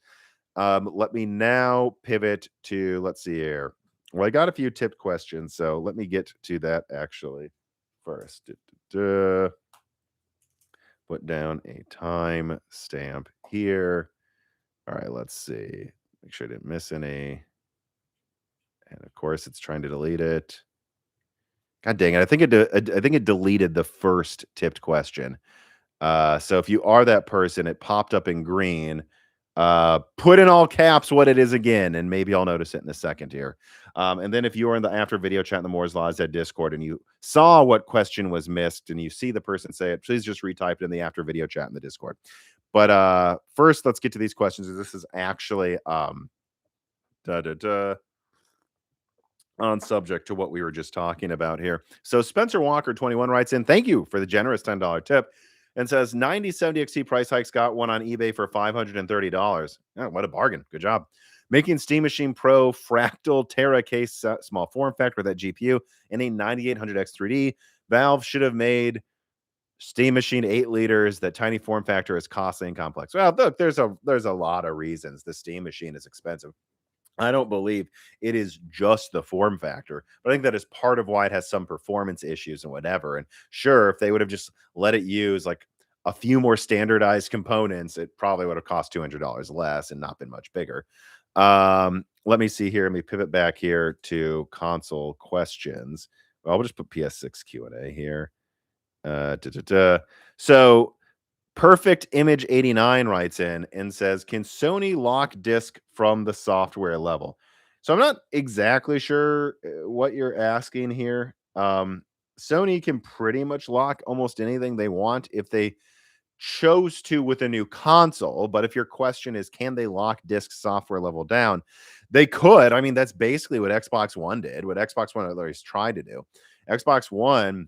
Let me now pivot to, let's see here. Well, I got a few tipped questions, so let me get to that actually first. put down a time stamp here. All right, let's see. Make sure I didn't miss any. And of course, it's trying to delete it. God dang it! I think it deleted the first tipped question. So if you are that person, it popped up in green. Put in all caps what it is again, and maybe I'll notice it in a second here. And then if you are in the after video chat in the Moore's Law Zed Discord and you saw what question was missed and you see the person say it, please just retype it in the after video chat in the Discord. But first, let's get to these questions. This is actually on subject to what we were just talking about here. So Spencer Walker 21 writes in, thank you for the generous $10 tip, and says 9070 XT price hikes, got one on eBay for $530. Oh, what a bargain. Good job. Making Steam Machine Pro Fractal Terra case, small form factor with that GPU and a 9800X 3D. Valve should have made Steam Machine 8 liters. That tiny form factor is costly and complex. Well, look, there's a lot of reasons the Steam Machine is expensive. I don't believe it is just the form factor, but I think that is part of why it has some performance issues and whatever. And sure, if they would have just let it use like a few more standardized components, it probably would have cost $200 less and not been much bigger. Let me see here. Let me pivot back here to console questions. Well, I'll just put PS6 Q&A here. So Perfect Image 89 writes in and says, can Sony lock disk from the software level? So I'm not exactly sure what you're asking here. Sony can pretty much lock almost anything they want if they chose to with a new console. But if your question is, can they lock disk software level down? They could. I mean, that's basically what Xbox One did, what Xbox One at least tried to do. Xbox One,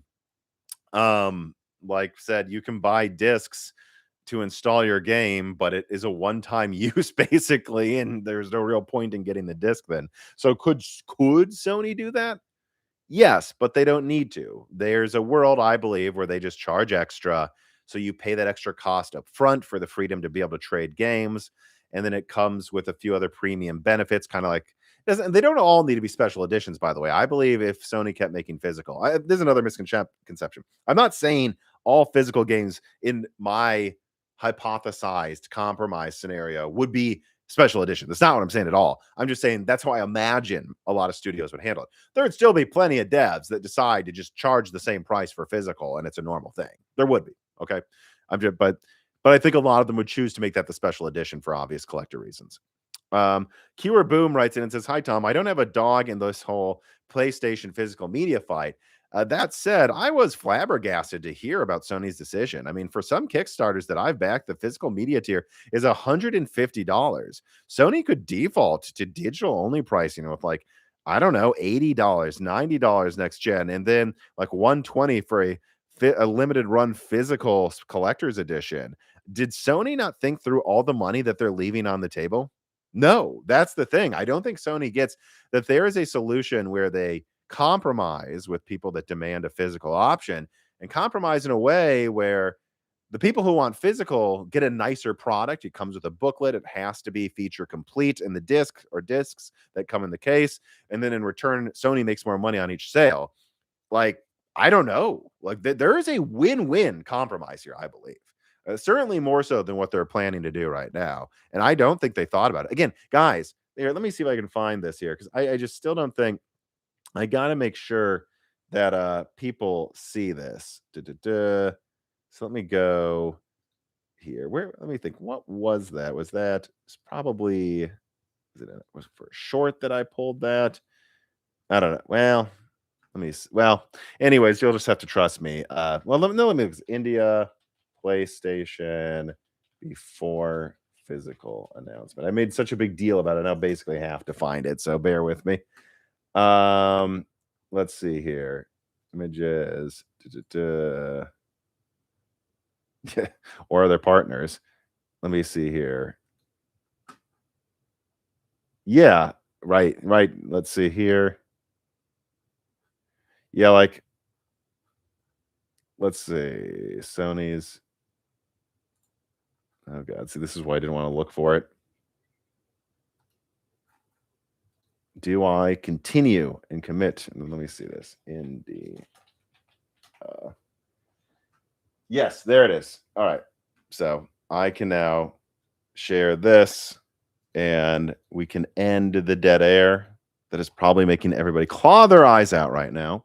like said, you can buy discs to install your game, but it is a one-time use basically, and there's no real point in getting the disc then. So could Sony do that? Yes, but they don't need to. There's a world, I believe, where they just charge extra, so you pay that extra cost up front for the freedom to be able to trade games, and then it comes with a few other premium benefits, kind of like they don't all need to be special editions, by the way. I believe if Sony kept making physical, there's another misconception. I'm not saying all physical games in my hypothesized compromise scenario would be special edition. That's not what I'm saying at all. I'm just saying that's how I imagine a lot of studios would handle it. There would still be plenty of devs that decide to just charge the same price for physical, and it's a normal thing. There would be. Okay. But I think a lot of them would choose to make that the special edition for obvious collector reasons. Keyword Boom writes in and says, hi, Tom. I don't have a dog in this whole PlayStation physical media fight. That said, I was flabbergasted to hear about Sony's decision. I mean, for some Kickstarters that I've backed, the physical media tier is $150. Sony could default to digital only pricing with like, I don't know, $80, $90 next gen, and then like $120 for a limited run physical collector's edition. Did Sony not think through all the money that they're leaving on the table? No, that's the thing. I don't think Sony gets that there is a solution where they compromise with people that demand a physical option and compromise in a way where the people who want physical get a nicer product. It comes with a booklet. It has to be feature complete in the disc or discs that come in the case. And then in return, Sony makes more money on each sale. Like, I don't know. Like there is a win-win compromise here, I believe. Certainly more so than what they're planning to do right now. And I don't think they thought about it. Again, guys, here, let me see if I can find this here because I just still don't think I got to make sure that people see this. So let me go here. Where? Let me think. What was that? Was that it's probably was it for a short that I pulled that? I don't know. Well, let me. Well, anyways, you'll just have to trust me. Well, let me. India PlayStation before physical announcement. I made such a big deal about it. I basically have to find it, so bear with me. Let's see here. Images. Yeah, or other partners. Let me see here. Yeah, right. Let's see here. Yeah, like let's see. Sony's. Oh god, see, this is why I didn't want to look for it. Do I continue and commit? And let me see this. Yes, there it is. All right. So I can now share this and we can end the dead air that is probably making everybody claw their eyes out right now.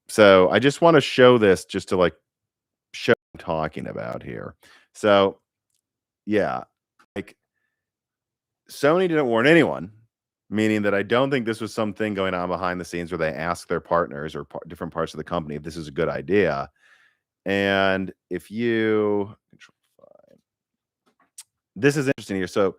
So I just want to show this just to like show what I'm talking about here. So yeah, like Sony didn't warn anyone, meaning that I don't think this was something going on behind the scenes where they ask their partners or different parts of the company if this is a good idea. And if you this is interesting here. So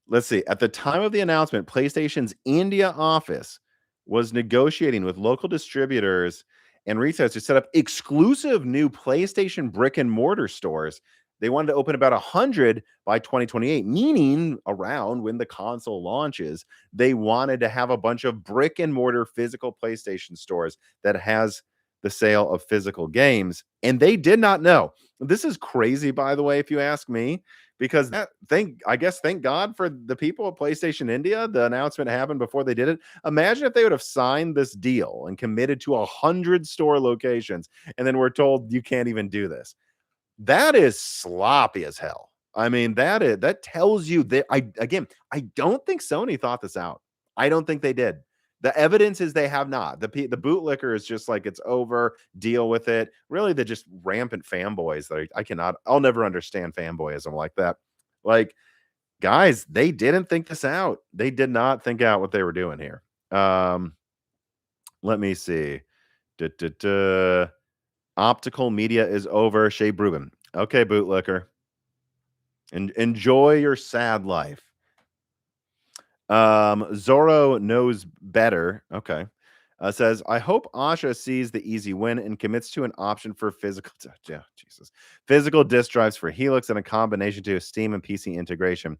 let's see. At the time of the announcement, PlayStation's India office was negotiating with local distributors and retailers to set up exclusive new PlayStation brick and mortar stores. They wanted to open about 100 by 2028, meaning around when the console launches. They wanted to have a bunch of brick and mortar physical PlayStation stores that has the sale of physical games. And they did not know. This is crazy, by the way, if you ask me, because thank God for the people at PlayStation India. The announcement happened before they did it. Imagine if they would have signed this deal and committed to 100 store locations, and then we're told you can't even do this. That is sloppy as hell. I mean, that tells you that I don't think Sony thought this out. I don't think they did. The evidence is they have not. The bootlicker is just like it's over, deal with it. Really, they're just rampant fanboys that I'll never understand fanboyism like that. Like, guys, they didn't think this out. They did not think out what they were doing here. Let me see. Optical media is over. Shea Brubin. Okay, bootlicker. Enjoy your sad life. Zorro knows better. Okay. Says, I hope Asha sees the easy win and commits to an option for physical disk drives for Helix and a combination to Steam and PC integration.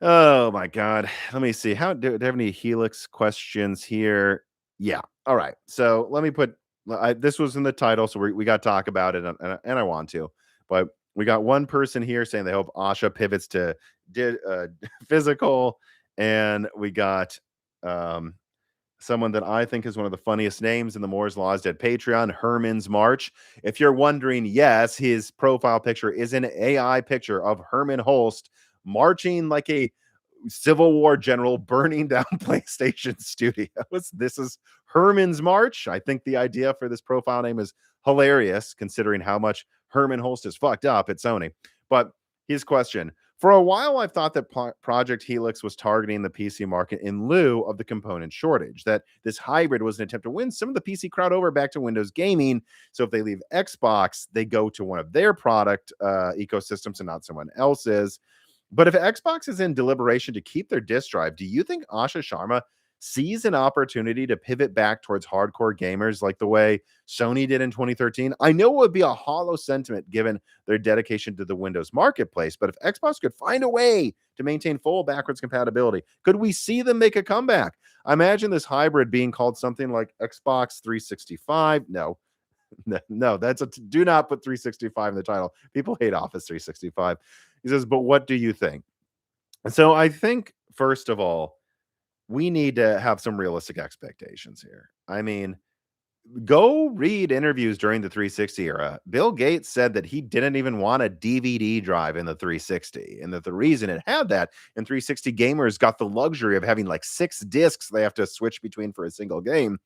Oh my God. Let me see. Do I have any Helix questions here? Yeah. All right. So let me put this was in the title, so we got to talk about it, and I want to, but we got one person here saying they hope Asha pivots to physical, and we got someone that I think is one of the funniest names in the Moore's Law is Dead Patreon, Herman's March. If you're wondering, yes, his profile picture is an AI picture of Herman Holst marching like a Civil War general burning down PlayStation studios. This is Herman's March. I think the idea for this profile name is hilarious, considering how much Herman Holst is fucked up at Sony. But his question, for a while, I've thought that Project Helix was targeting the PC market in lieu of the component shortage, that this hybrid was an attempt to win some of the PC crowd over back to Windows gaming. So if they leave Xbox, they go to one of their product ecosystems and not someone else's. But if Xbox is in deliberation to keep their disk drive, do you think Asha Sharma sees an opportunity to pivot back towards hardcore gamers like the way Sony did in 2013? I know it would be a hollow sentiment given their dedication to the Windows marketplace, but if Xbox could find a way to maintain full backwards compatibility, could we see them make a comeback? I imagine this hybrid being called something like Xbox 365. No, do not put 365 in the title. People hate Office 365. He says, but what do you think? And so I think, first of all, we need to have some realistic expectations here. I mean, go read interviews during the 360 era. Bill Gates said that he didn't even want a DVD drive in the 360, and that the reason it had that in 360 gamers got the luxury of having like 6 discs they have to switch between for a single game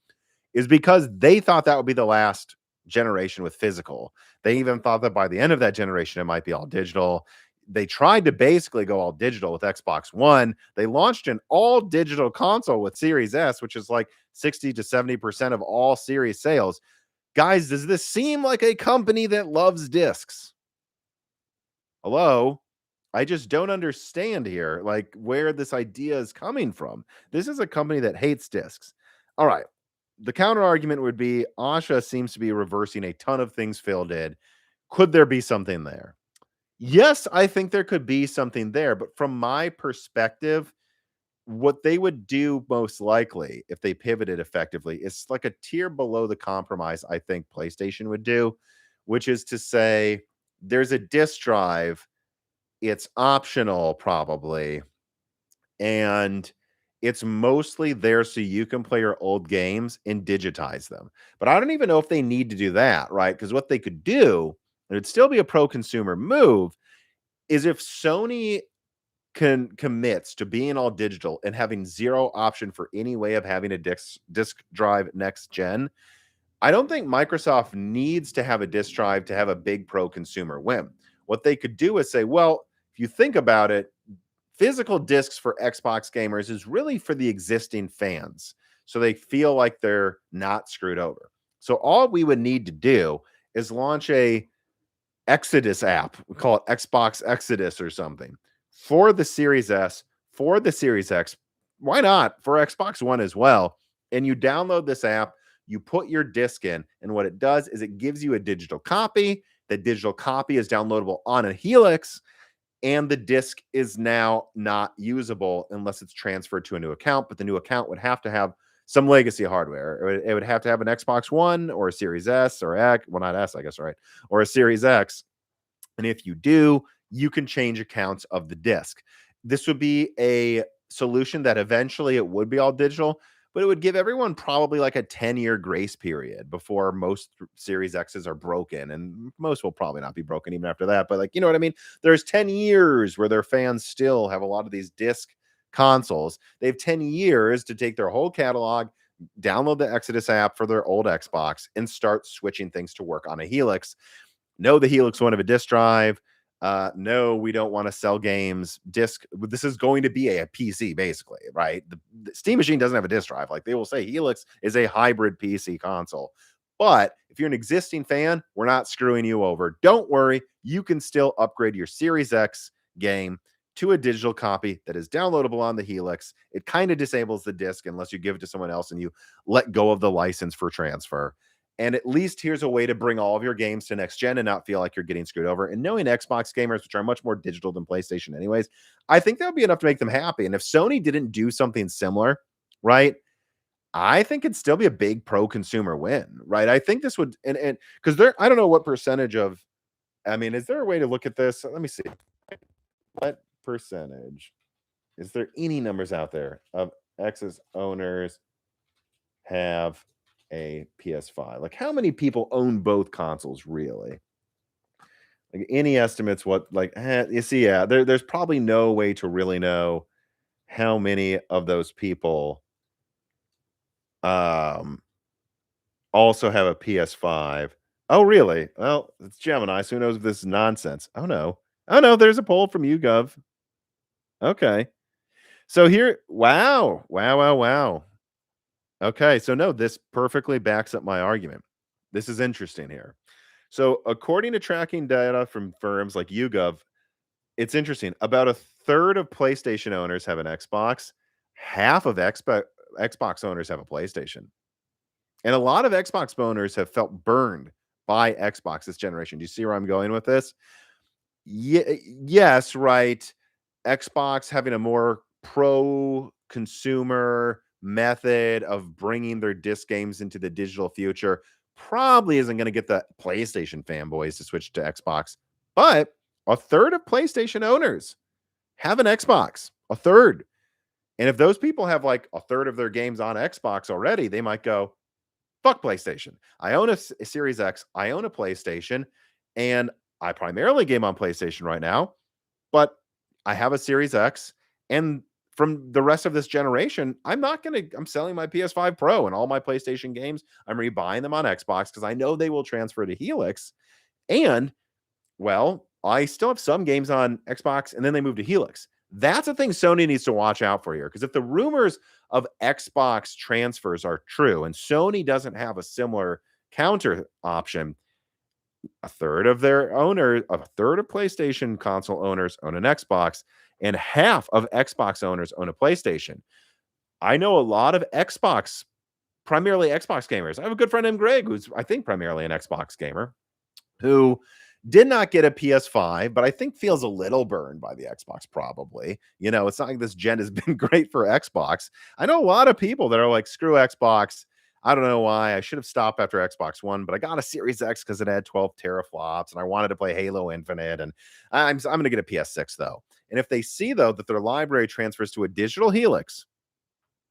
is because they thought that would be the last generation with physical. They even thought that by the end of that generation, it might be all digital. They tried to basically go all digital with Xbox One. They launched an all digital console with Series S, which is like 60 to 70% of all series sales. Guys, does this seem like a company that loves discs? Hello? I just don't understand here, like where this idea is coming from. This is a company that hates discs. All right. The counter argument would be Asha seems to be reversing a ton of things Phil did. Could there be something there? Yes, I think there could be something there, but from my perspective, what they would do most likely if they pivoted effectively is like a tier below the compromise I think PlayStation would do, which is to say there's a disk drive, it's optional probably, and It's mostly there so you can play your old games and digitize them. But I don't even know if they need to do that, right? Because what they could do, and it'd still be a pro consumer move, is if Sony commits to being all digital and having zero option for any way of having a disk drive next gen, I don't think Microsoft needs to have a disk drive to have a big pro consumer win. What they could do is say, well, if you think about it, physical discs for Xbox gamers is really for the existing fans. So they feel like they're not screwed over. So all we would need to do is launch a Exodus app. We call it Xbox Exodus or something for the Series S, for the Series X. Why not for Xbox One as well? And you download this app, you put your disc in, and what it does is it gives you a digital copy. The digital copy is downloadable on a Helix, and the disc is now not usable unless it's transferred to a new account. But the new account would have to have some legacy hardware. It would have to have an Xbox One or a Series S or X. Well, not S, I guess, right? Or a Series X. And if you do, you can change accounts of the disc. This would be a solution that eventually it would be all digital, but it would give everyone probably like a 10-year grace period before most Series X's are broken. And most will probably not be broken even after that. But like, you know what I mean? There's 10 years where their fans still have a lot of these disc consoles. They have 10 years to take their whole catalog, download the Exodus app for their old Xbox, and start switching things to work on a Helix. No, the Helix won't have a disk drive. No, we don't want to sell games. This is going to be a PC, basically, right? The Steam Machine doesn't have a disk drive. Like they will say, Helix is a hybrid PC console. But if you're an existing fan, we're not screwing you over. Don't worry, you can still upgrade your Series X game to a digital copy that is downloadable on the Helix. It kind of disables the disc unless you give it to someone else and you let go of the license for transfer. And at least here's a way to bring all of your games to next gen and not feel like you're getting screwed over. And knowing Xbox gamers, which are much more digital than PlayStation anyways, I think that would be enough to make them happy. And if Sony didn't do something similar, right, I think it'd still be a big pro consumer win, right? I think this would, and because I don't know what percentage of, I mean, is there a way to look at this? Let me see. What percentage, is there any numbers out there of X's owners have a PS5? Like how many people own both consoles really? Like any estimates what like you see, yeah, there's probably no way to really know how many of those people um also have a PS5. Oh really? Well, it's Gemini, so who knows if this is nonsense. Oh no. Oh no, there's a poll from YouGov. Okay. So here, wow. Wow, wow, wow. Okay, so no, this perfectly backs up my argument. This is interesting here. So, according to tracking data from firms like YouGov, it's interesting. About a third of PlayStation owners have an Xbox. Half of Xbox owners have a PlayStation. And a lot of Xbox owners have felt burned by Xbox this generation. Do you see where I'm going with this? Yes, right. Xbox having a more pro consumer method of bringing their disc games into the digital future probably isn't going to get the PlayStation fanboys to switch to Xbox. But a third of PlayStation owners have an Xbox. A third. And if those people have like a third of their games on Xbox already, they might go, fuck PlayStation. I own a Series X. I own a PlayStation. And I primarily game on PlayStation right now. But I have a Series X. And from the rest of this generation, I'm selling my PS5 Pro and all my PlayStation games. I'm rebuying them on Xbox because I know they will transfer to Helix. And, well, I still have some games on Xbox and then they move to Helix. That's a thing Sony needs to watch out for here. Because if the rumors of Xbox transfers are true and Sony doesn't have a similar counter option, a third of PlayStation console owners own an Xbox, and half of Xbox owners own a PlayStation. I know a lot of primarily Xbox gamers. I have a good friend named Greg, who's I think primarily an Xbox gamer, who did not get a PS5, but I think feels a little burned by the Xbox probably. You know, it's not like this gen has been great for Xbox. I know a lot of people that are like, screw Xbox. I don't know why. I should have stopped after Xbox One, but I got a Series X because it had 12 teraflops and I wanted to play Halo Infinite. And I'm going to get a PS6 though. And if they see though that their library transfers to a digital Helix,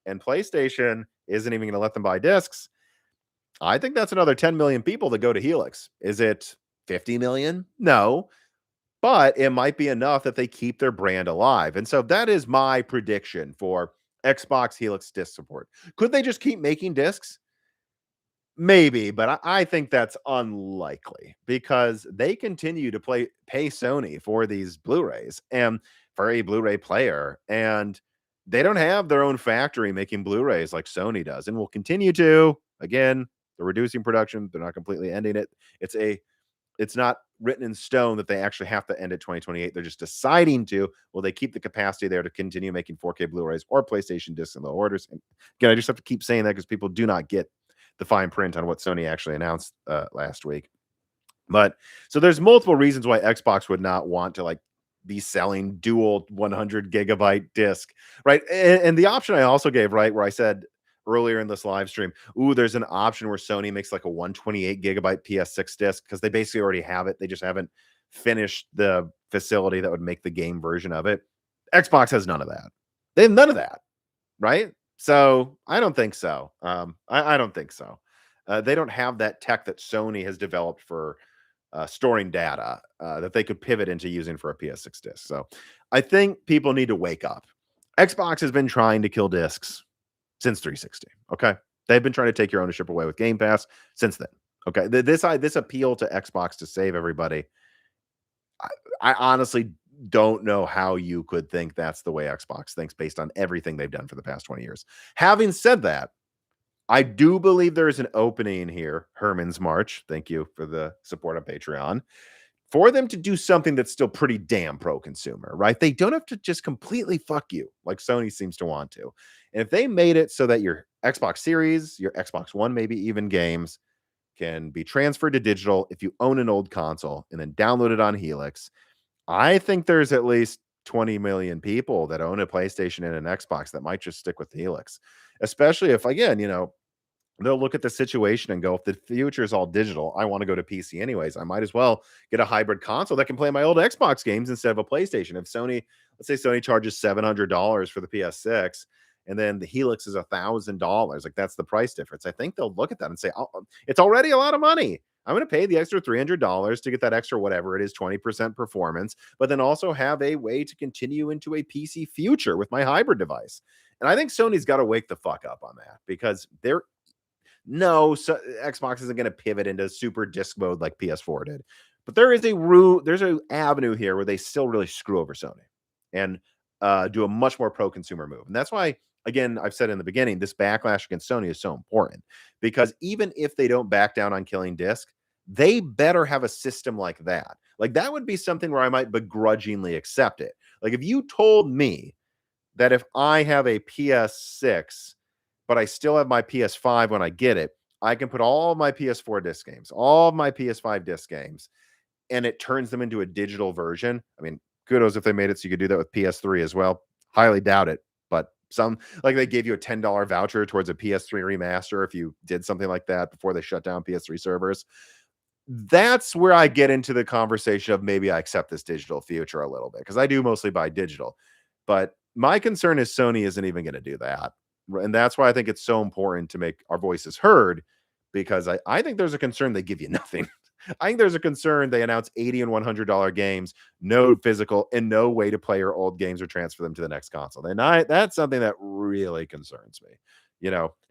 and PlayStation isn't even going to let them buy discs, I think that's another 10 million people that go to Helix. Is it 50 million? No, but it might be enough that they keep their brand alive. And so that is my prediction for Xbox Helix disc support. Could they just keep making discs? Maybe, but I think that's unlikely because they continue to pay Sony for these Blu-rays and for a Blu-ray player, and they don't have their own factory making Blu-rays like Sony does, and will continue to. Again, they're reducing production. They're not completely ending it. It's not written in stone that they actually have to end at 2028. They're just deciding to. Will they keep the capacity there to continue making 4K Blu-rays or PlayStation discs in low orders? And again, I just have to keep saying that because people do not get the fine print on what Sony actually announced last week. But so there's multiple reasons why Xbox would not want to like be selling dual 100 gigabyte disc, right? And the option I also gave, right, where I said earlier in this live stream, ooh, there's an option where Sony makes like a 128 gigabyte PS6 disc because they basically already have it. They just haven't finished the facility that would make the game version of it. Xbox has none of that. They have none of that, right? So I don't think so. I don't think so. They don't have that tech that Sony has developed for storing data that they could pivot into using for a PS6 disc. So I think people need to wake up. Xbox has been trying to kill discs since 360. Okay, they've been trying to take your ownership away with Game Pass since then. Okay, this appeal to Xbox to save everybody. I honestly don't know how you could think that's the way Xbox thinks based on everything they've done for the past 20 years. Having said that, I do believe there is an opening here, Herman's March. Thank you for the support on Patreon. For them to do something that's still pretty damn pro-consumer, right? They don't have to just completely fuck you like Sony seems to want to. And if they made it so that your Xbox Series, your Xbox One, maybe even games can be transferred to digital if you own an old console and then download it on Helix, I think there's at least 20 million people that own a PlayStation and an Xbox that might just stick with Helix, especially if, again, they'll look at the situation and go, if the future is all digital, I want to go to PC anyways. I might as well get a hybrid console that can play my old Xbox games instead of a PlayStation. If Sony, let's say Sony charges $700 for the PS6 and then the Helix is $1,000, like that's the price difference. I think they'll look at that and say, oh, it's already a lot of money. I'm going to pay the extra $300 to get that extra, whatever it is, 20% performance, but then also have a way to continue into a PC future with my hybrid device. And I think Sony's got to wake the fuck up on that because Xbox isn't going to pivot into super disc mode like PS4 did. But there's an avenue here where they still really screw over Sony and do a much more pro-consumer move. And that's why, again, I've said in the beginning, this backlash against Sony is so important because even if they don't back down on killing disc, they better have a system like that. Like that would be something where I might begrudgingly accept it. Like if you told me that if I have a PS6 but I still have my PS5 when I get it, I can put all of my PS4 disc games, all of my PS5 disc games, and it turns them into a digital version. I mean, kudos if they made it so you could do that with PS3 as well. Highly doubt it, but some, like they gave you a $10 voucher towards a PS3 remaster if you did something like that before they shut down PS3 servers. That's where I get into the conversation of maybe I accept this digital future a little bit because I do mostly buy digital. But my concern is Sony isn't even going to do that. And that's why I think it's so important to make our voices heard because I think there's a concern they give you nothing. I think there's a concern they announce $80 and $100 games, no physical, and no way to play your old games or transfer them to the next console. And that's something that really concerns me,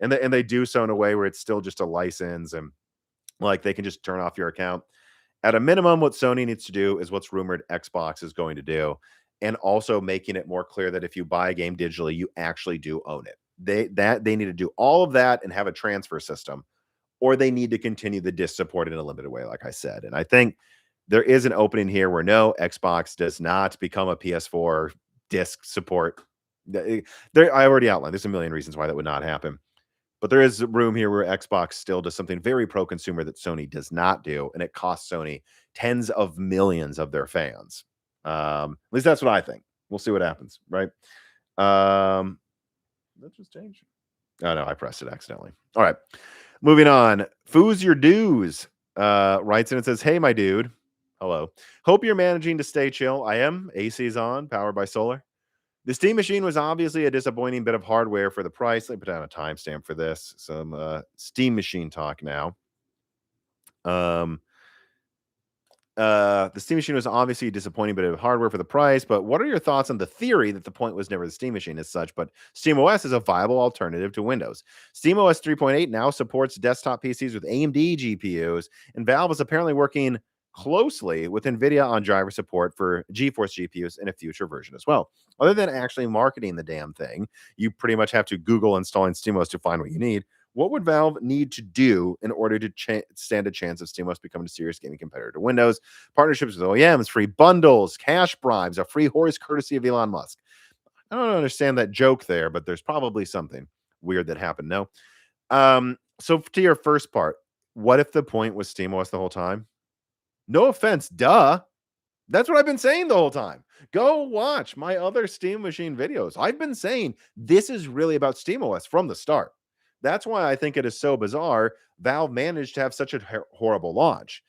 and they do so in a way where it's still just a license and like they can just turn off your account. At a minimum, what Sony needs to do is what's rumored Xbox is going to do, and also making it more clear that if you buy a game digitally, you actually do own it. They need to do all of that and have a transfer system, or they need to continue the disc support in a limited way, like I said. And I think there is an opening here where no, Xbox does not become a PS4 disc support. I already outlined. There's a million reasons why that would not happen. But there is room here where Xbox still does something very pro-consumer that Sony does not do, and it costs Sony tens of millions of their fans. At least that's what I think. We'll see what happens, right? That just changed. Oh, no, I pressed it accidentally. All right. Moving on. Foos Your Dues writes in and says, hey, my dude. Hello. Hope you're managing to stay chill. I am. AC's on, powered by solar. The Steam Machine was obviously a disappointing bit of hardware for the price. Let me put down a timestamp for this. Some Steam Machine talk now. Um, the Steam Machine was obviously a disappointing bit of hardware for the price, but what are your thoughts on the theory that the point was never the Steam Machine as such, but SteamOS is a viable alternative to Windows? SteamOS 3.8 now supports desktop PCs with AMD GPUs, and Valve is apparently working closely with Nvidia on driver support for GeForce GPUs in a future version as well. Other than actually marketing the damn thing, you pretty much have to Google installing SteamOS to find what you need. What would Valve need to do in order to stand a chance of SteamOS becoming a serious gaming competitor to Windows? Partnerships with OEMs, free bundles, cash bribes, a free horse courtesy of Elon Musk. I don't understand that joke there, but there's probably something weird that happened. No. So to your first part, what if the point was SteamOS the whole time? No offense, duh. That's what I've been saying the whole time. Go watch my other Steam Machine videos. I've been saying this is really about SteamOS from the start. That's why I think it is so bizarre Valve managed to have such a horrible launch.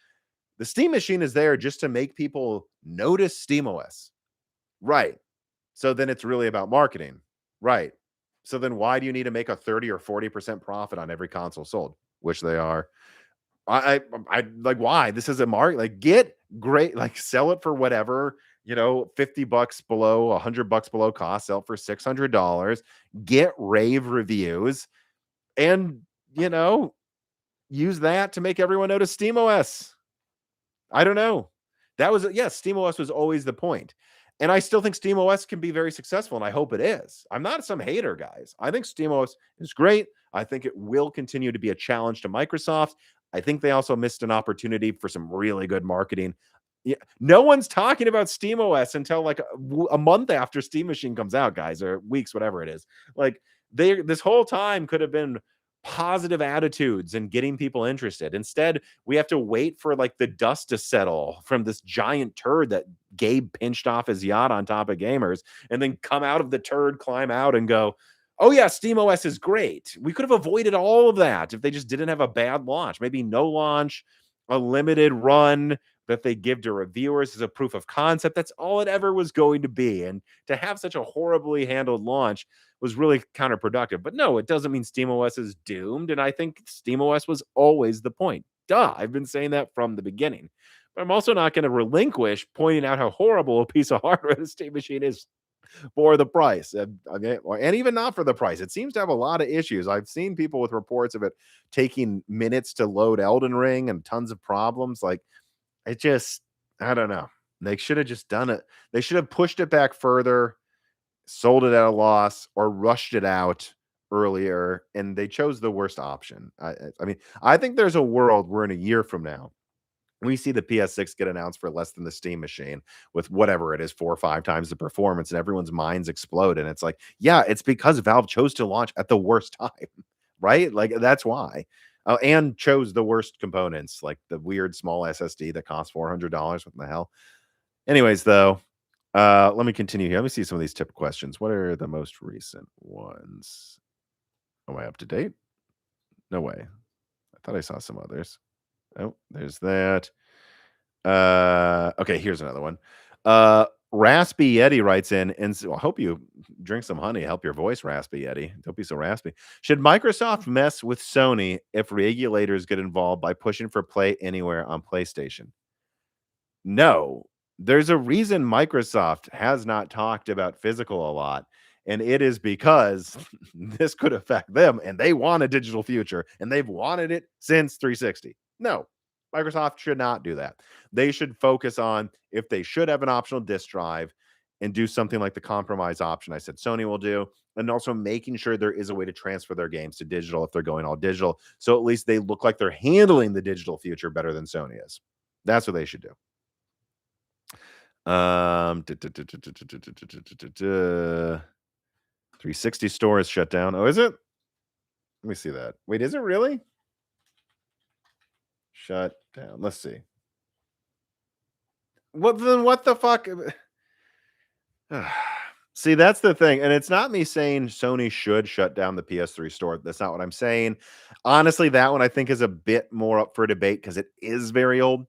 The Steam Machine is there just to make people notice SteamOS. Right. So then it's really about marketing. Right. So then why do you need to make a 30 or 40% profit on every console sold? Which they are. I like why? This is a market. Like get great, like sell it for whatever, $50 below, $100 below cost, sell it for $600, get rave reviews, and use that to make everyone notice SteamOS. I don't know. That was SteamOS was always the point. And I still think SteamOS can be very successful, and I hope it is. I'm not some hater, guys. I think SteamOS is great. I think it will continue to be a challenge to Microsoft. I think they also missed an opportunity for some really good marketing. Yeah, no one's talking about SteamOS until like a month after Steam Machine comes out, guys, or weeks, whatever it is. Like this whole time could have been positive attitudes and getting people interested. Instead, we have to wait for like the dust to settle from this giant turd that Gabe pinched off his yacht on top of gamers, and then come out of the turd, climb out, and go, oh yeah, SteamOS is great. We could have avoided all of that if they just didn't have a bad launch. Maybe no launch, a limited run that they give to reviewers as a proof of concept. That's all it ever was going to be. And to have such a horribly handled launch was really counterproductive. But no, it doesn't mean SteamOS is doomed. And I think SteamOS was always the point. Duh, I've been saying that from the beginning. But I'm also not going to relinquish pointing out how horrible a piece of hardware the Steam Machine is for the price. And even not for the price. It seems to have a lot of issues. I've seen people with reports of it taking minutes to load Elden Ring and tons of problems. Like, it just, I don't know. They should have just done it. They should have pushed it back further, sold it at a loss, or rushed it out earlier, and they chose the worst option. I mean, I think there's a world where in a year from now, we see the PS6 get announced for less than the Steam Machine with whatever it is, 4 or 5 times the performance, and everyone's minds explode. And it's like, yeah, it's because Valve chose to launch at the worst time, right? Like, that's why. And chose the worst components, like the weird small SSD that costs $400. What the hell? Anyways, though, let me continue here. Let me see some of these tip questions. What are the most recent ones? Am I up to date? No way. I thought I saw some others. Oh, there's that. Okay, here's another one. Raspy Yeti writes in, and I hope you drink some honey, help your voice, Raspy Yeti. Don't be so raspy. Should Microsoft mess with Sony if regulators get involved by pushing for Play Anywhere on PlayStation? No. There's a reason Microsoft has not talked about physical a lot, and it is because this could affect them, and they want a digital future, and they've wanted it since 360. No, Microsoft should not do that. They should focus on if they should have an optional disk drive and do something like the compromise option I said Sony will do, and also making sure there is a way to transfer their games to digital if they're going all digital. So at least they look like they're handling the digital future better than Sony is. That's what they should do. 360 store is shut down. Oh, is it? Let me see that. Wait, is it really? Shut down. Let's see. What the fuck? See, that's the thing. And it's not me saying Sony should shut down the PS3 store. That's not what I'm saying. Honestly, that one I think is a bit more up for debate because it is very old.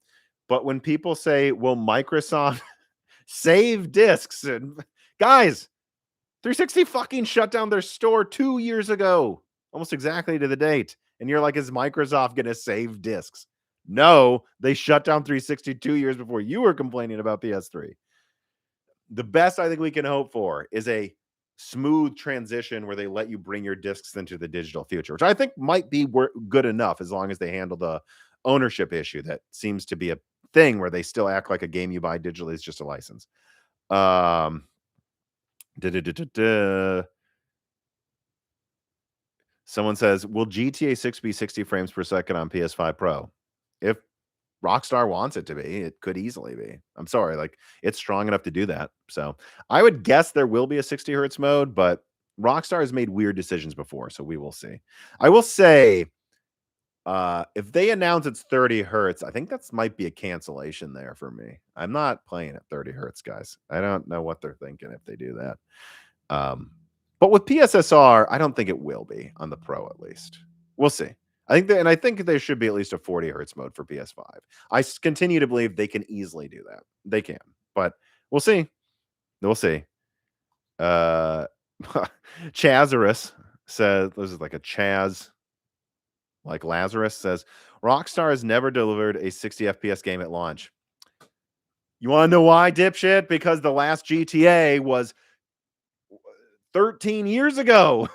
But when people say, will Microsoft save discs? And guys, 360 fucking shut down their store 2 years ago, almost exactly to the date. And you're like, is Microsoft going to save discs? No, they shut down 360 2 years before you were complaining about PS3. The best I think we can hope for is a smooth transition where they let you bring your discs into the digital future, which I think might be good enough as long as they handle the ownership issue that seems to be a thing where they still act like a game you buy digitally is just a license. Um, Someone says, will GTA 6 be 60 frames per second on PS5 Pro? If Rockstar wants it to be, it could easily be. I'm sorry, like it's strong enough to do that. So I would guess there will be a 60 hertz mode, but Rockstar has made weird decisions before, so we will see. I will say, if they announce it's 30 hertz, I think that's might be a cancellation there for me. I'm not playing at 30 hertz, guys. I don't know what they're thinking if they do that. But with PSSR, I don't think it will be on the Pro at least. We'll see. I think there should be at least a 40 hertz mode for PS5. I continue to believe they can easily do that. They can, but we'll see. We'll see. Chazarus says, this is like a Chaz, like Lazarus says, Rockstar has never delivered a 60 FPS game at launch. You want to know why, dipshit? Because the last GTA was 13 years ago.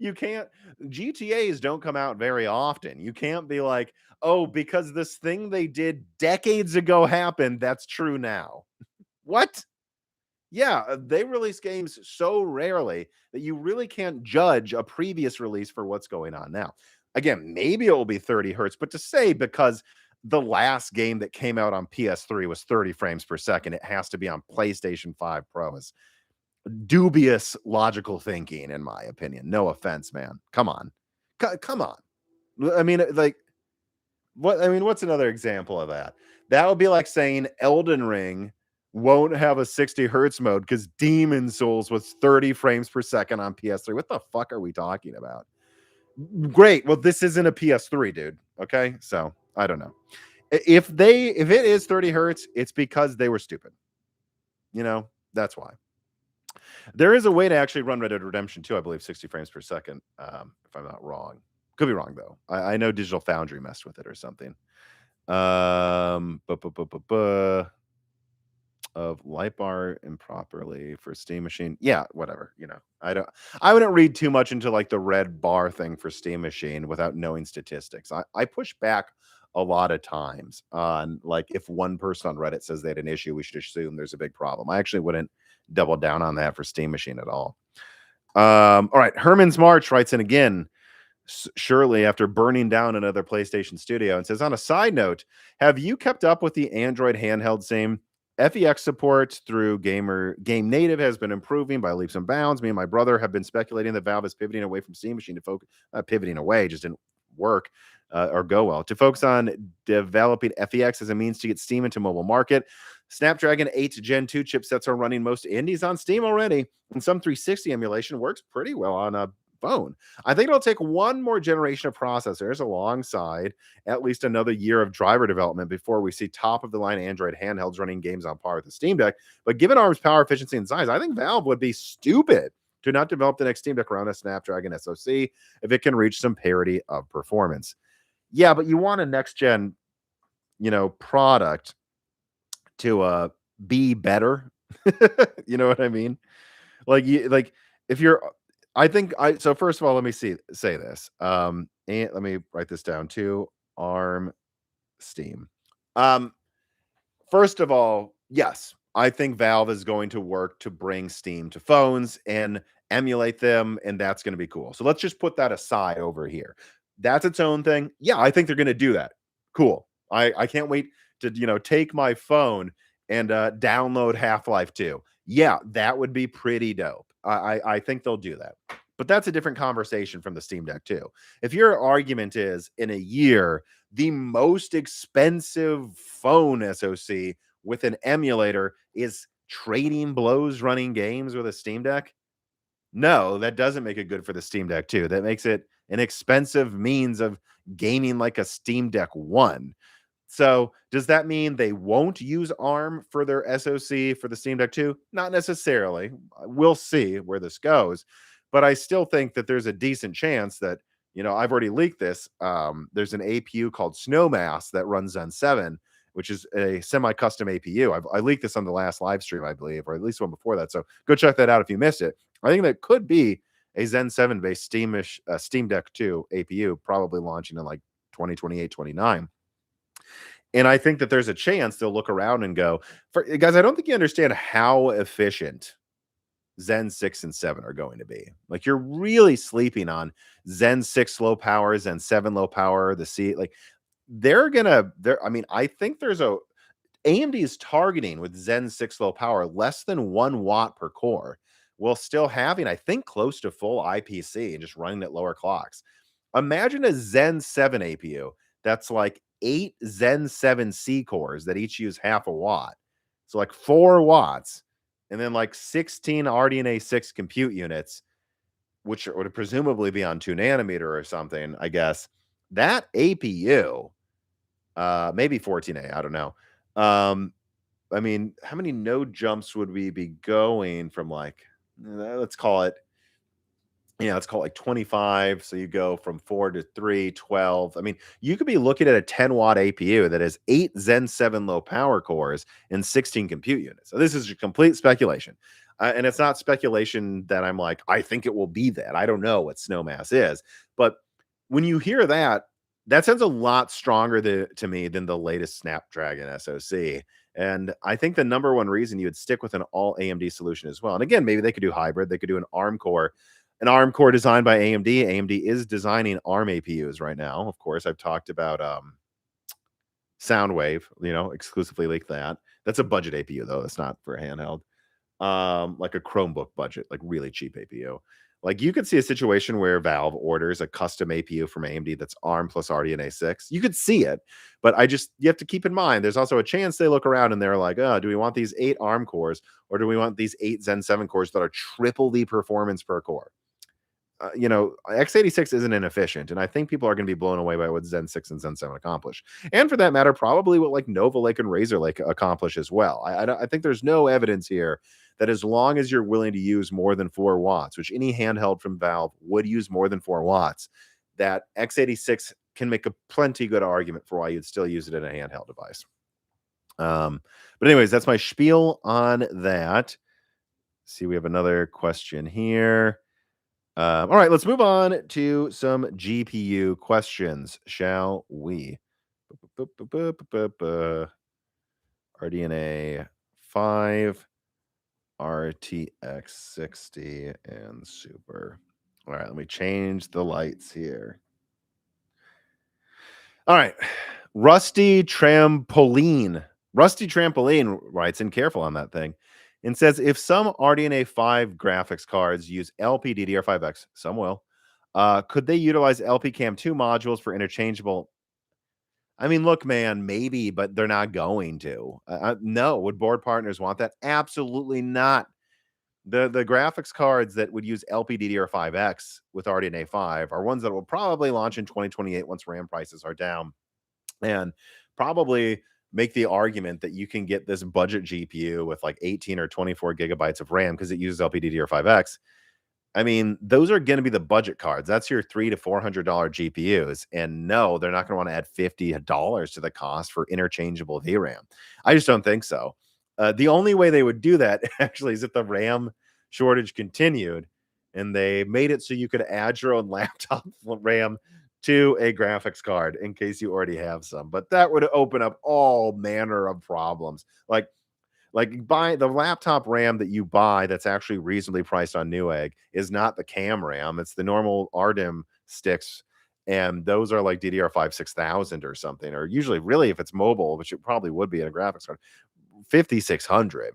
You can't, GTAs don't come out very often. You can't be like, oh, because this thing they did decades ago happened, that's true now. What? Yeah, they release games so rarely that you really can't judge a previous release for what's going on now. Again, maybe it will be 30 hertz, but to say because the last game that came out on PS3 was 30 frames per second, it has to be on PlayStation 5 Pro is dubious logical thinking, in my opinion. No offense, man. Come on. Come on. I mean, like, what? I mean, what's another example of that? That would be like saying Elden Ring won't have a 60 hertz mode because Demon Souls was 30 frames per second on PS3. What the fuck are we talking about? Great. Well, this isn't a PS3, dude. Okay. So I don't know. If it is 30 hertz, it's because they were stupid. You know, that's why. There is a way to actually run Red Dead Redemption 2, I believe, 60 frames per second, if I'm not wrong. Could be wrong, though. I know Digital Foundry messed with it or something. Of light bar improperly for Steam Machine. Yeah, whatever. You know, I wouldn't read too much into like the red bar thing for Steam Machine without knowing statistics. I push back a lot of times on like if one person on Reddit says they had an issue, we should assume there's a big problem. I actually wouldn't double down on that for Steam Machine at all. All right, Herman's March writes in again, surely after burning down another PlayStation studio, and says, on a side note, have you kept up with the Android handheld same? FEX support through Game Native has been improving by leaps and bounds. Me and my brother have been speculating that Valve is pivoting away from Steam Machine to focus, pivoting away, just didn't work or go well, to focus on developing FEX as a means to get Steam into mobile market. Snapdragon 8 Gen 2 chipsets are running most indies on Steam already, and some 360 emulation works pretty well on a phone. I think it'll take one more generation of processors alongside at least another year of driver development before we see top-of-the-line Android handhelds running games on par with the Steam Deck. But given ARM's power, efficiency, and size, I think Valve would be stupid to not develop the next Steam Deck around a Snapdragon SoC if it can reach some parity of performance. Yeah, but you want a next-gen, product to be better. You know what I mean? If you're, so first of all, let me say this. And let me write this down too. ARM Steam. First of all, yes, I think Valve is going to work to bring Steam to phones and emulate them, and that's going to be cool. So let's just put that aside over here. That's its own thing. Yeah, I think they're going to do that. Cool. I can't wait to take my phone and download Half-Life 2. Yeah, that would be pretty dope. I think they'll do that. But that's a different conversation from the Steam Deck too. If your argument is in a year, the most expensive phone SoC with an emulator is trading blows running games with a Steam Deck, no, that doesn't make it good for the Steam Deck 2. That makes it an expensive means of gaming like a Steam Deck 1. So does that mean they won't use ARM for their SoC for the Steam Deck 2? Not necessarily. We'll see where this goes. But I still think that there's a decent chance that, I've already leaked this. There's an APU called Snowmass that runs Zen 7, which is a semi-custom APU. I leaked this on the last live stream, I believe, or at least one before that. So go check that out if you missed it. I think that could be a Zen 7 based Steam Deck 2 APU, probably launching in like 2028, 29. And I think that there's a chance they'll look around and go, guys, I don't think you understand how efficient Zen 6 and 7 are going to be. Like, you're really sleeping on Zen 6 low power, Zen 7 low power, like I think there's AMD is targeting with Zen 6 low power less than 1 watt per core, while still having, I think, close to full IPC and just running at lower clocks. Imagine a Zen 7 APU that's like 8 Zen 7 C cores that each use half a watt. So like 4 watts, and then like 16 RDNA 6 compute units, which would presumably be on 2 nanometer or something, I guess. That APU, maybe 14A, I don't know. I mean, how many node jumps would we be going from, like, let's call it like 25. So you go from 4 to 3, 12. I mean, you could be looking at a 10 watt APU that has 8 Zen 7 low power cores and 16 compute units. So this is complete speculation. And it's not speculation that I'm like, I think it will be that. I don't know what Snowmass is. But when you hear that, that sounds a lot stronger to me than the latest Snapdragon SoC. And I think the number one reason you would stick with an all AMD solution as well. And again, maybe they could do hybrid. They could do an ARM core designed by AMD. AMD is designing ARM APUs right now. Of course, I've talked about Soundwave, exclusively like that. That's a budget APU, though. It's not for a handheld. Like a Chromebook budget, like really cheap APU. Like, you could see a situation where Valve orders a custom APU from AMD that's ARM plus RDNA 6. You could see it, but you have to keep in mind, there's also a chance they look around and they're like, oh, do we want these 8 ARM cores, or do we want these 8 Zen 7 cores that are triple the performance per core? x86 isn't inefficient, and I think people are going to be blown away by what Zen 6 and Zen 7 accomplish. And for that matter, probably what like Nova Lake and Razor Lake accomplish as well. I think there's no evidence here that as long as you're willing to use more than 4 watts, which any handheld from Valve would use more than 4 watts, that x86 can make a plenty good argument for why you'd still use it in a handheld device. But anyways, that's my spiel on that. See, we have another question here. All right, let's move on to some GPU questions, shall we? RDNA 5, RTX 60, and Super. All right, let me change the lights here. All right, Rusty Trampoline writes in, careful on that thing, and says, if some RDNA 5 graphics cards use LPDDR5X, some will, could they utilize LPCAMM2 modules for interchangeable? I mean, look, man, maybe, but they're not going to. No. Would board partners want that? Absolutely not. The graphics cards that would use LPDDR5X with RDNA 5 are ones that will probably launch in 2028 once RAM prices are down, and probably make the argument that you can get this budget GPU with like 18 or 24 gigabytes of RAM because it uses LPDDR5X. I mean, those are going to be the budget cards. That's your $300 to $400 GPUs. And no, they're not going to want to add $50 to the cost for interchangeable VRAM. I just don't think so. The only way they would do that actually is if the RAM shortage continued and they made it so you could add your own laptop RAM to a graphics card in case you already have some. But that would open up all manner of problems. Like buy the laptop RAM that you buy that's actually reasonably priced on Newegg is not the cam RAM. It's the normal RDIMM sticks. And those are like DDR5 6000 or something, or usually really if it's mobile, which it probably would be in a graphics card, 5600.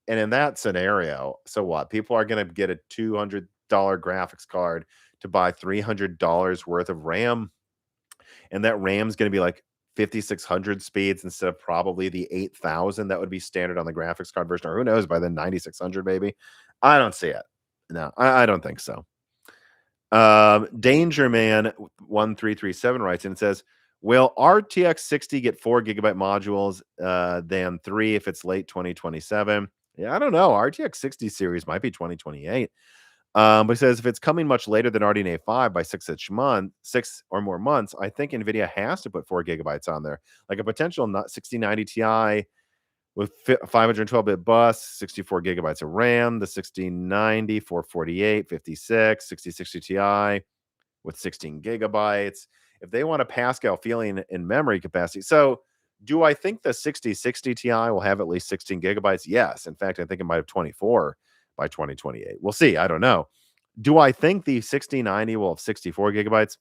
And in that scenario, so what? People are going to get a $200 graphics card to buy $300 worth of RAM. And that RAM is going to be like 5600 speeds instead of probably the 8000 that would be standard on the graphics card version, or who knows, by then 9600 maybe. I don't see it. No, I don't think so. Danger Man 1337 writes in and says, Will RTX 60 get 4 GB modules than 3 if it's late 2027? Yeah, I don't know. RTX 60 series might be 2028. But it says if it's coming much later than RDNA 5 by 6 or more months, I think Nvidia has to put 4 GB on there. Like a potential 6090 Ti with 512-bit bus, 64 GB of RAM, the 6090, 448, 56, 6060 Ti with 16 GB. If they want a Pascal feeling in memory capacity. So do I think the 6060 Ti will have at least 16 GB? Yes. In fact, I think it might have 24 by 2028. We'll see. I don't know. Do I think the 6090 will have 64 GB?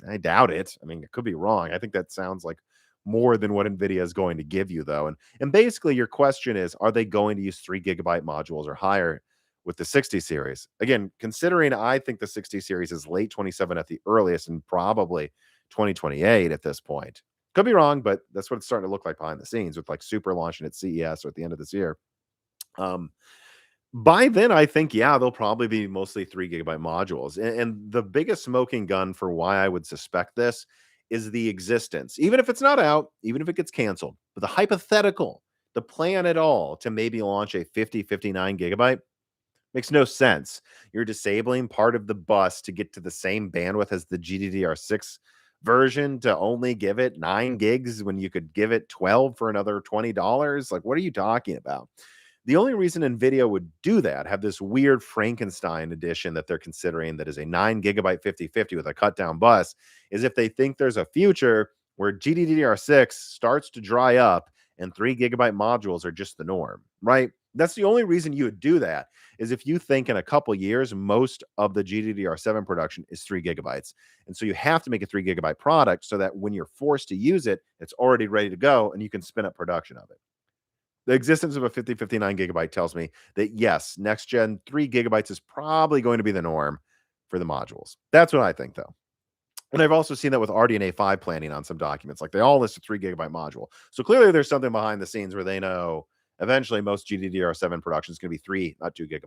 I doubt it. I mean, it could be wrong. I think that sounds like more than what Nvidia is going to give you, though. And basically, your question is, are they going to use 3 GB modules or higher with the 60 series? Again, considering I think the 60 series is late 27 at the earliest and probably 2028 at this point. Could be wrong, but that's what it's starting to look like behind the scenes with like Super launching at CES or at the end of this year. Um, by then, I think, yeah, they'll probably be mostly 3 GB modules. And the biggest smoking gun for why I would suspect this is the existence, even if it's not out, even if it gets canceled, but the hypothetical, the plan at all to maybe launch a 59 GB makes no sense. You're disabling part of the bus to get to the same bandwidth as the GDDR6 version to only give it 9 gigs when you could give it 12 for another $20. Like, what are you talking about? The only reason Nvidia would do that, have this weird Frankenstein edition that they're considering that is a 9 GB 5050 with a cut down bus, is if they think there's a future where GDDR6 starts to dry up and 3 GB modules are just the norm, right? That's the only reason you would do that, is if you think in a couple years, most of the GDDR7 production is 3 GB. And so you have to make a 3 GB product so that when you're forced to use it, it's already ready to go and you can spin up production of it. The existence of a 59 GB tells me that yes, next gen 3 GB is probably going to be the norm for the modules. That's what I think, though. And I've also seen that with RDNA 5 planning on some documents. Like they all list a 3 GB module. So clearly there's something behind the scenes where they know eventually most GDDR7 production is going to be 3, not 2 GB.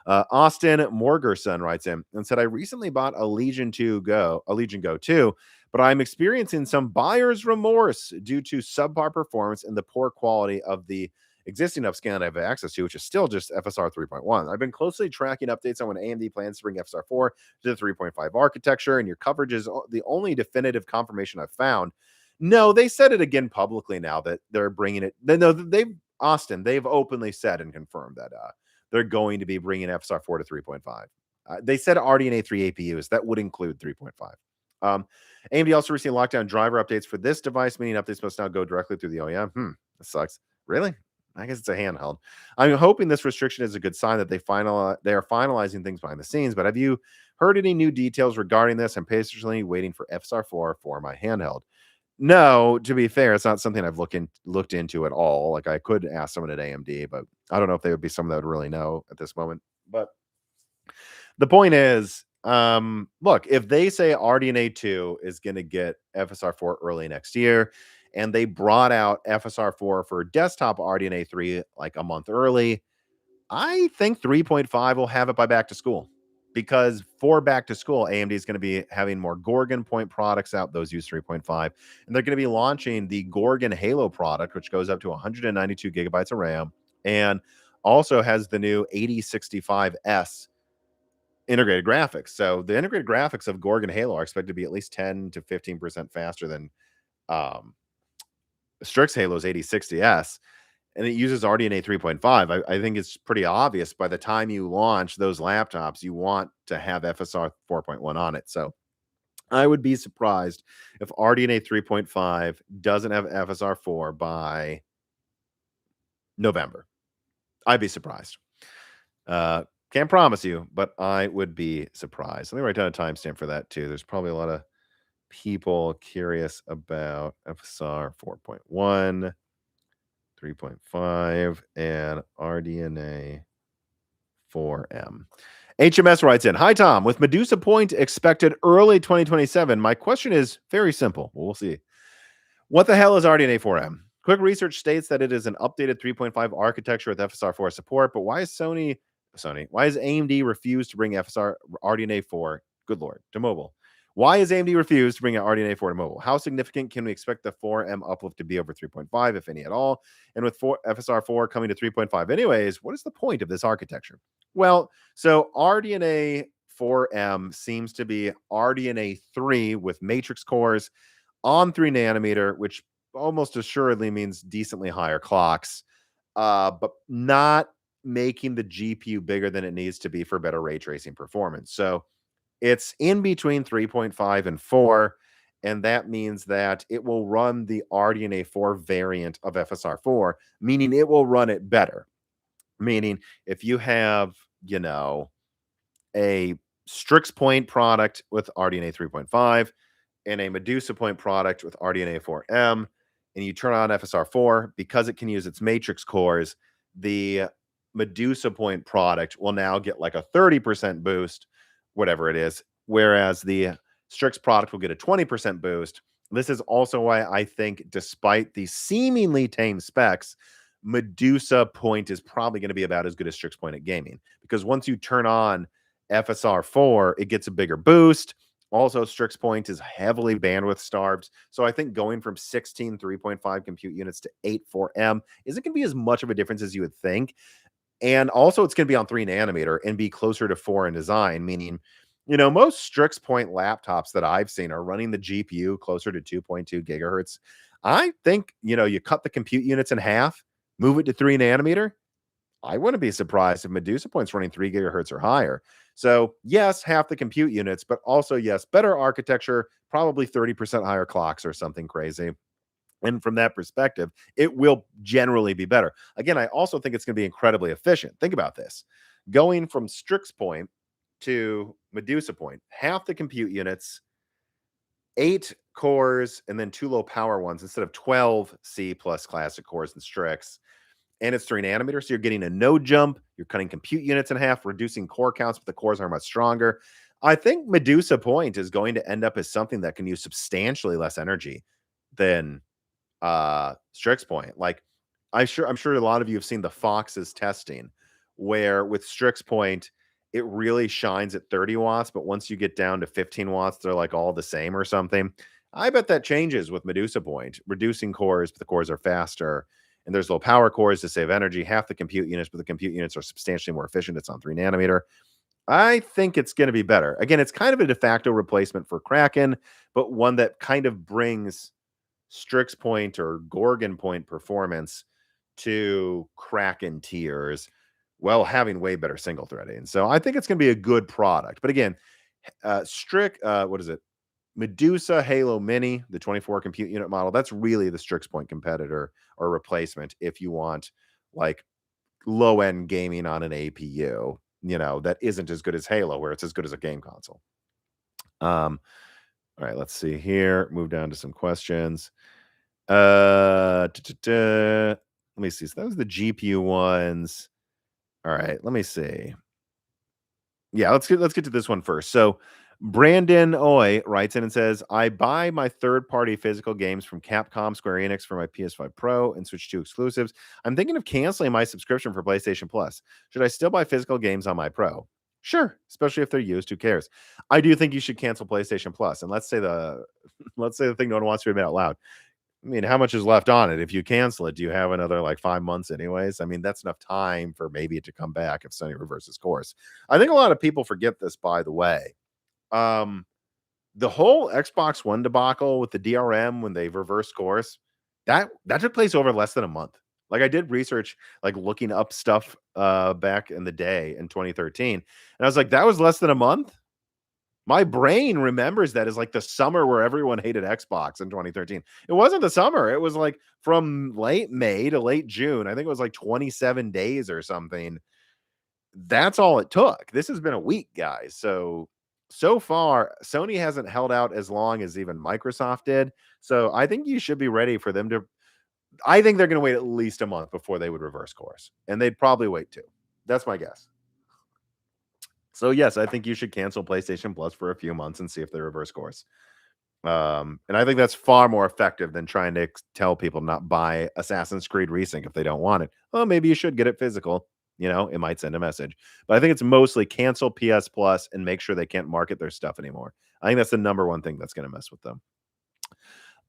Austin Morgerson writes in and said, I recently bought a Legion Go 2, but I'm experiencing some buyer's remorse due to subpar performance and the poor quality of the existing upscaling I have access to, which is still just FSR 3.1. I've been closely tracking updates on when AMD plans to bring FSR 4 to the 3.5 architecture, and your coverage is the only definitive confirmation I've found. No, they said it again publicly now that they're bringing it. They've openly said and confirmed that they're going to be bringing FSR 4 to 3.5. They said RDNA 3 APUs. That would include 3.5. AMD also recently locked down driver updates for this device, meaning updates must now go directly through the OEM. That sucks. Really? I guess it's a handheld. I'm hoping this restriction is a good sign that they are finalizing things behind the scenes, but have you heard any new details regarding this? I'm patiently waiting for FSR 4 for my handheld. No, to be fair, it's not something I've looked into at all. Like I could ask someone at AMD, but I don't know if they would be someone that would really know at this moment. But the point is, look, if they say RDNA 2 is going to get FSR 4 early next year, and they brought out FSR 4 for desktop RDNA 3 like a month early, I think 3.5 will have it by back to school. Because for back to school, AMD is going to be having more Gorgon Point products out. Those use 3.5. And they're going to be launching the Gorgon Halo product, which goes up to 192 gigabytes of RAM and also has the new 8065S integrated graphics. So the integrated graphics of Gorgon Halo are expected to be at least 10 to 15% faster than Strix Halo's 8060S. And it uses RDNA 3.5. I think it's pretty obvious by the time you launch those laptops, you want to have FSR 4.1 on it. So I would be surprised if RDNA 3.5 doesn't have FSR 4 by November. I'd be surprised. Can't promise you, but I would be surprised. Let me write down a timestamp for that too. There's probably a lot of people curious about FSR 4.1. 3.5 and RDNA 4M. HMS writes in, hi, Tom. With Medusa Point expected early 2027, my question is very simple. We'll see. What the hell is RDNA 4M? Quick research states that it is an updated 3.5 architecture with FSR 4 support, but why is why has AMD refused to bring FSR RDNA 4, good Lord, to mobile? Why has AMD refused to bring out RDNA 4 to mobile? How significant can we expect the 4M uplift to be over 3.5, if any at all? And with FSR4 coming to 3.5 anyways, what is the point of this architecture? Well, so RDNA 4M seems to be RDNA 3 with matrix cores on 3 nanometer, which almost assuredly means decently higher clocks, but not making the GPU bigger than it needs to be for better ray tracing performance. So it's in between 3.5 and 4, and that means that it will run the RDNA 4 variant of FSR4, meaning it will run it better. Meaning if you have, a Strix Point product with RDNA 3.5 and a Medusa Point product with RDNA 4M, and you turn on FSR4, because it can use its matrix cores, the Medusa Point product will now get like a 30% boost, whatever it is, whereas the Strix product will get a 20% boost. This is also why I think, despite the seemingly tame specs, Medusa Point is probably going to be about as good as Strix Point at gaming, because once you turn on FSR4, it gets a bigger boost. Also, Strix Point is heavily bandwidth starved. So I think going from 16 3.5 compute units to 8 4M isn't going to be as much of a difference as you would think. And also, it's going to be on 3 nanometer and be closer to 4 in design, meaning, most Strix Point laptops that I've seen are running the GPU closer to 2.2 gigahertz. I think, you cut the compute units in half, move it to 3 nanometer. I wouldn't be surprised if Medusa Point's running 3 gigahertz or higher. So, yes, half the compute units, but also, yes, better architecture, probably 30% higher clocks or something crazy. And from that perspective, it will generally be better. Again, I also think it's going to be incredibly efficient. Think about this. Going from Strix Point to Medusa Point, half the compute units, 8 cores, and then 2 low power ones instead of 12 C plus classic cores and Strix. And it's 3 nanometers, so you're getting a node jump. You're cutting compute units in half, reducing core counts, but the cores are much stronger. I think Medusa Point is going to end up as something that can use substantially less energy than Strix Point. Like, I'm sure a lot of you have seen the Fox's testing, where with Strix Point, it really shines at 30 watts, but once you get down to 15 watts, they're like all the same or something. I bet that changes with Medusa Point, reducing cores, but the cores are faster. And there's low power cores to save energy, half the compute units, but the compute units are substantially more efficient. It's on 3 nanometer. I think it's going to be better. Again, it's kind of a de facto replacement for Kraken, but one that kind of brings Strix Point or Gorgon Point performance to Kraken tiers, while having way better single threading. So I think it's going to be a good product. But again, what is it? Medusa Halo Mini, the 24 compute unit model, that's really the Strix Point competitor or replacement if you want like low end gaming on an APU, that isn't as good as Halo, where it's as good as a game console. All right, let's see here. Move down to some questions. Let me see. So that was the GPU ones. All right, let me see. Yeah, let's get to this one first. So Brandon Oy writes in and says, I buy my third-party physical games from Capcom, Square Enix for my PS5 Pro and Switch 2 exclusives. I'm thinking of canceling my subscription for PlayStation Plus. Should I still buy physical games on my Pro? Sure, especially if they're used. Who cares? I do think you should cancel PlayStation Plus. And let's say the thing no one wants to admit out loud. I mean, how much is left on it? If you cancel it, do you have another like 5 months anyways? I mean, that's enough time for maybe it to come back if Sony reverses course. I think a lot of people forget this, by the way. The whole Xbox One debacle with the DRM when they reversed course, that took place over less than a month. Like, I did research, like looking up stuff back in the day in 2013, and I was like, that was less than a month. My brain remembers that as like the summer where everyone hated Xbox in 2013. It wasn't the summer. It was like from late May to late June. I think it was like 27 days or something. That's all it took. This has been a week, guys. So far, Sony hasn't held out as long as even Microsoft did. So I think you should be ready for them to. I think they're going to wait at least a month before they would reverse course. And they'd probably wait too. That's my guess. So yes, I think you should cancel PlayStation Plus for a few months and see if they reverse course. And I think that's far more effective than trying to tell people not buy Assassin's Creed Resync if they don't want it. Well, maybe you should get it physical. It might send a message. But I think it's mostly cancel PS Plus and make sure they can't market their stuff anymore. I think that's the number one thing that's going to mess with them.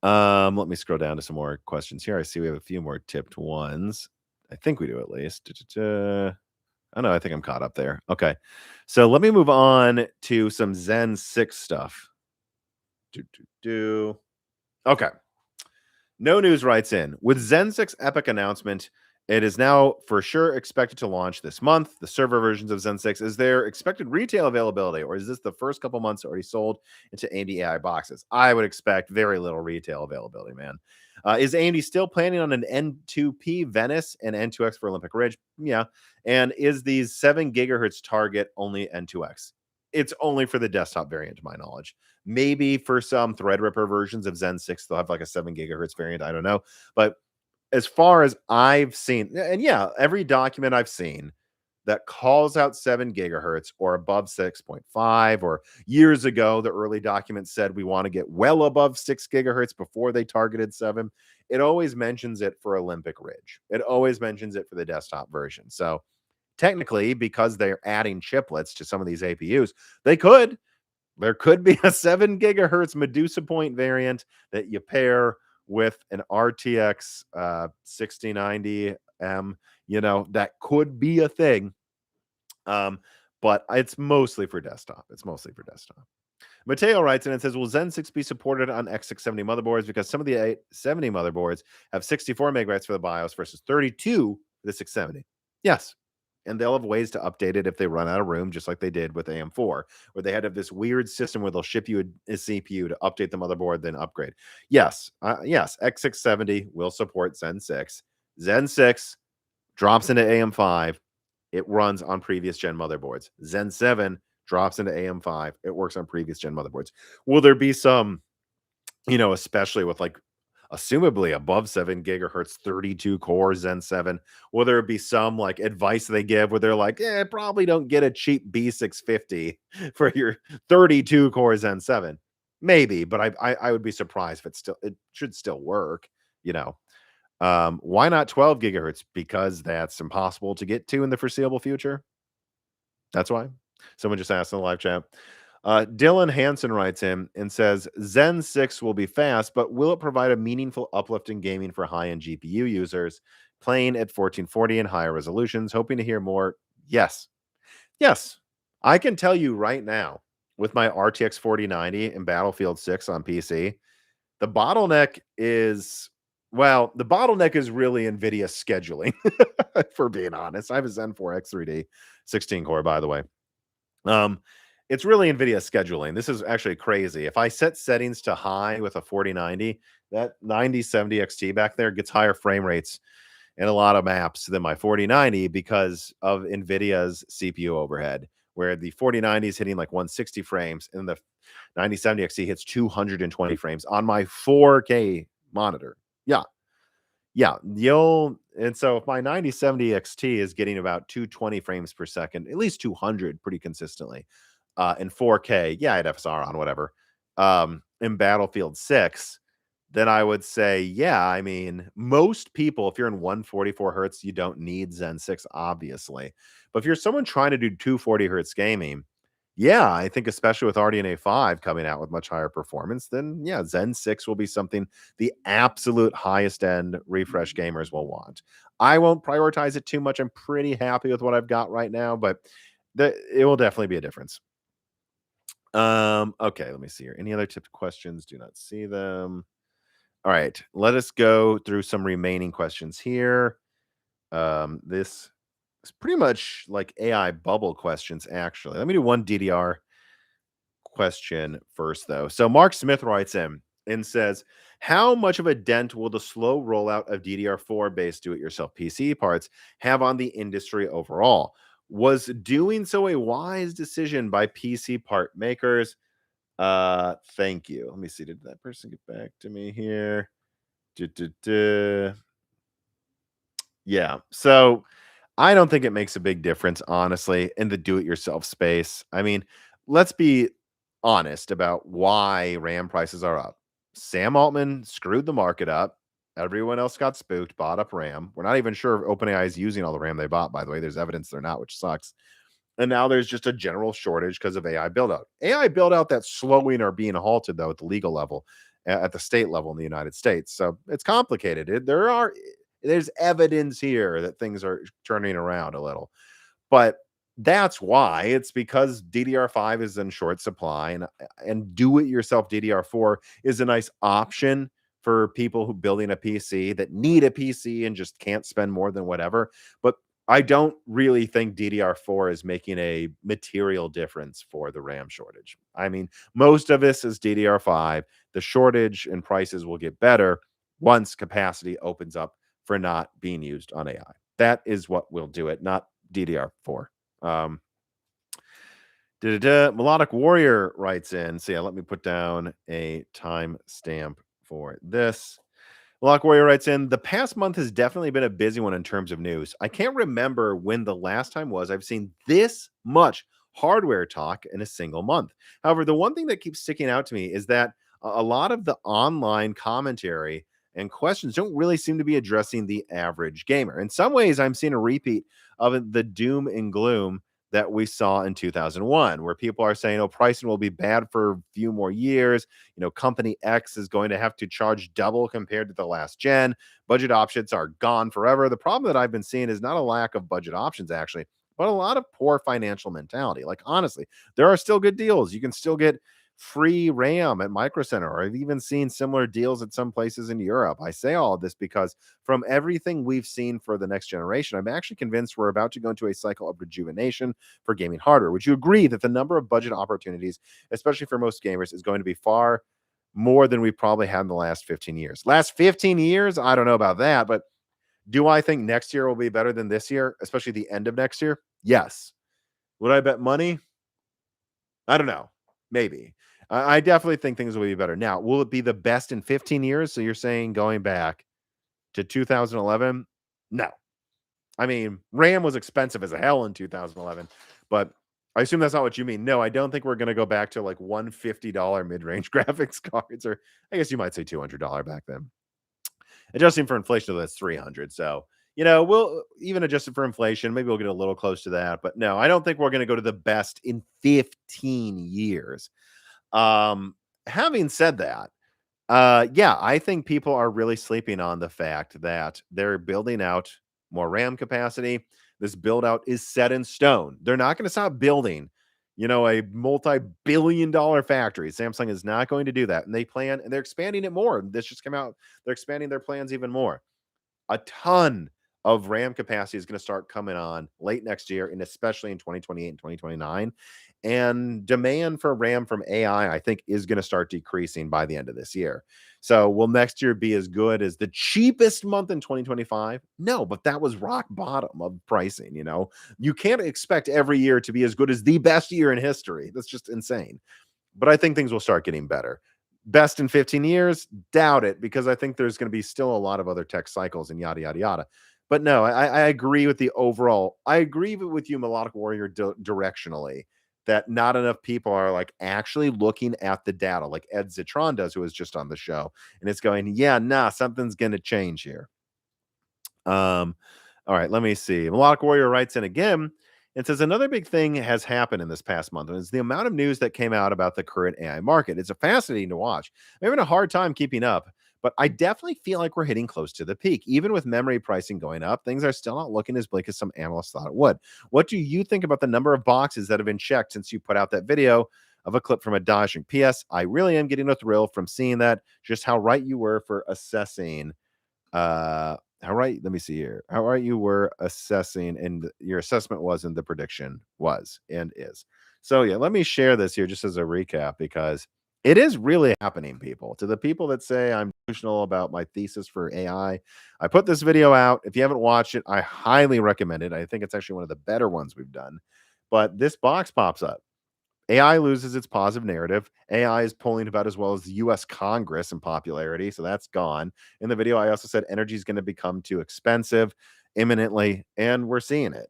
Let me scroll down to some more questions here. I see we have a few more tipped ones. I think we do at least. I know. I think I'm caught up there. Okay. So let me move on to some Zen 6 stuff. Okay. No News writes in with Zen 6 Epic announcement. It is now for sure expected to launch this month. The server versions of Zen 6. Is there expected retail availability, or is this the first couple months already sold into AMD AI boxes? I would expect very little retail availability, man. Is AMD still planning on an N2P Venice and N2X for Olympic Ridge? Yeah. And is the 7 gigahertz target only N2X? It's only for the desktop variant, to my knowledge. Maybe for some Threadripper versions of Zen 6, they'll have like a 7 gigahertz variant. I don't know. But as far as I've seen, and yeah, every document I've seen that calls out 7 gigahertz or above 6.5, or years ago, the early documents said we want to get well above 6 gigahertz before they targeted 7. It always mentions it for Olympic Ridge. It always mentions it for the desktop version. So technically, because they're adding chiplets to some of these APUs, there could be a 7 gigahertz Medusa point variant that you pair with an RTX 6090M. That could be a thing. But it's mostly for desktop. Mateo writes in and says, will Zen 6 be supported on X670 motherboards? Because some of the 870 motherboards have 64 megabytes for the BIOS versus 32 for the 670. Yes. And they'll have ways to update it if they run out of room, just like they did with AM4, where they had to have this weird system where they'll ship you a CPU to update the motherboard, then upgrade. Yes, X670 will support Zen 6. Zen 6 drops into AM5. It runs on previous gen motherboards. Zen 7 drops into AM5. It works on previous gen motherboards. Will there be some, especially with like assumably above 7 gigahertz 32 core Zen 7, will there be some like advice they give where they're like, probably don't get a cheap B650 for your 32 core Zen 7? Maybe, but I would be surprised if it should still work. Why not 12 gigahertz? Because that's impossible to get to in the foreseeable future. That's why. Someone just asked in the live chat. Dylan Hansen writes in and says, Zen 6 will be fast, but will it provide a meaningful uplift in gaming for high-end GPU users playing at 1440 and higher resolutions? Hoping to hear more. Yes. I can tell you right now, with my RTX 4090 and Battlefield 6 on PC, the bottleneck is really Nvidia scheduling, for being honest. I have a Zen 4 X3D 16 core, by the way. It's really Nvidia scheduling. This is actually crazy. If I set settings to high with a 4090, that 9070 XT back there gets higher frame rates in a lot of maps than my 4090 because of Nvidia's CPU overhead, where the 4090 is hitting like 160 frames and the 9070 XT hits 220 frames on my 4K monitor. And so if my 9070 XT is getting about 220 frames per second, at least 200 pretty consistently, in 4K, I'd FSR on whatever, in Battlefield 6, then I would say, most people, if you're in 144 hertz, you don't need Zen 6, obviously. But if you're someone trying to do 240 hertz gaming, I think especially with RDNA 5 coming out with much higher performance, then Zen 6 will be something the absolute highest end refresh gamers will want. I won't prioritize it too much. I'm pretty happy with what I've got right now, but it will definitely be a difference. Okay, let me see here. Any other tipped questions? Do not see them. All right, let us go through some remaining questions here. This is pretty much like AI bubble questions, actually. Let me do one DDR question first, though. So Mark Smith writes in and says, how much of a dent will the slow rollout of DDR4 based do-it-yourself PC parts have on the industry overall? Was doing so a wise decision by PC part makers? Thank you. Let me see. Did that person get back to me here? Yeah. So I don't think it makes a big difference, honestly, in the do-it-yourself space. I mean, let's be honest about why RAM prices are up. Sam Altman screwed the market up. Everyone else got spooked, bought up RAM. We're not even sure if OpenAI is using all the RAM they bought, by the way. There's evidence they're not, which sucks. And now there's just a general shortage because of AI build out. AI build out that's slowing or being halted though at the legal level, at the state level in the United States. So it's complicated. There's evidence here that things are turning around a little. But that's why. It's because DDR5 is in short supply, and do it yourself DDR4 is a nice option for people who building a PC that need a PC and just can't spend more than whatever. But I don't really think DDR4 is making a material difference for the RAM shortage. I mean, most of this is DDR5. The shortage and prices will get better once capacity opens up for not being used on AI. That is what will do it, not DDR4. Um, Melodic Warrior writes in. So yeah, let me put down a timestamp for this. Melodic Warrior writes in, the past month has definitely been a busy one in terms of news. I can't remember when the last time was I've seen this much hardware talk in a single month. However, the one thing that keeps sticking out to me is that a lot of the online commentary and questions don't really seem to be addressing the average gamer. In some ways, I'm seeing a repeat of the doom and gloom that we saw in 2001, where people are saying, oh, pricing will be bad for a few more years. Company X is going to have to charge double compared to the last gen. Budget options are gone forever. The problem that I've been seeing is not a lack of budget options, actually, but a lot of poor financial mentality. Like, honestly, there are still good deals. You can still get free RAM at Micro Center, or I've even seen similar deals at some places in Europe. I say all of this because from everything we've seen for the next generation, I'm actually convinced we're about to go into a cycle of rejuvenation for gaming hardware. Would you agree that the number of budget opportunities, especially for most gamers, is going to be far more than we probably had in the last 15 years? Last 15 years? I don't know about that, but do I think next year will be better than this year, especially the end of next year? Yes. Would I bet money? I don't know. Maybe. I definitely think things will be better. Now, will it be the best in 15 years? So you're saying going back to 2011? No. I mean, RAM was expensive as hell in 2011, but I assume that's not what you mean. No, I don't think we're going to go back to like $150 mid-range graphics cards, or I guess you might say $200 back then. Adjusting for inflation, though, that's 300. So, we'll even adjust it for inflation. Maybe we'll get a little close to that. But no, I don't think we're going to go to the best in 15 years. Having said that, yeah, I think people are really sleeping on the fact that they're building out more RAM capacity. This build out is set in stone. They're not going to stop building, a multi-billion-dollar factory. Samsung is not going to do that. And they're expanding it more. This just came out. They're expanding their plans even more. A ton of RAM capacity is going to start coming on late next year, and especially in 2028 and 2029. And demand for RAM from AI, I think, is going to start decreasing by the end of this year. So will next year be as good as the cheapest month in 2025? No, but that was rock bottom of pricing. You can't expect every year to be as good as the best year in history. That's just insane. But I think things will start getting better. Best in 15 years? Doubt it, because I think there's going to be still a lot of other tech cycles and yada, yada, yada. But no, I agree with the overall. I agree with you, Melodic Warrior, directionally, that not enough people are like actually looking at the data like Ed Zitron does, who was just on the show. And it's going, yeah, nah, something's going to change here. All right, let me see. Melodic Warrior writes in again and says another big thing has happened in this past month, and it's the amount of news that came out about the current AI market. It's a fascinating to watch. I'm having a hard time keeping up, but I definitely feel like we're hitting close to the peak. Even with memory pricing going up, things are still not looking as bleak as some analysts thought it would. What do you think about the number of boxes that have been checked since you put out that video of a clip from a die shrink? P.S. I really am getting a thrill from seeing that, just how right you were for assessing how right, let me see here. How right you were assessing, and your assessment was, and the prediction was and is. So yeah, let me share this here just as a recap, because it is really happening, people. To the people that say I'm delusional about my thesis for AI, I put this video out. If you haven't watched it, I highly recommend it. I think it's actually one of the better ones we've done. But this box pops up. AI loses its positive narrative. AI is polling about as well as the US Congress in popularity, so that's gone. In the video, I also said energy is going to become too expensive imminently, and we're seeing it.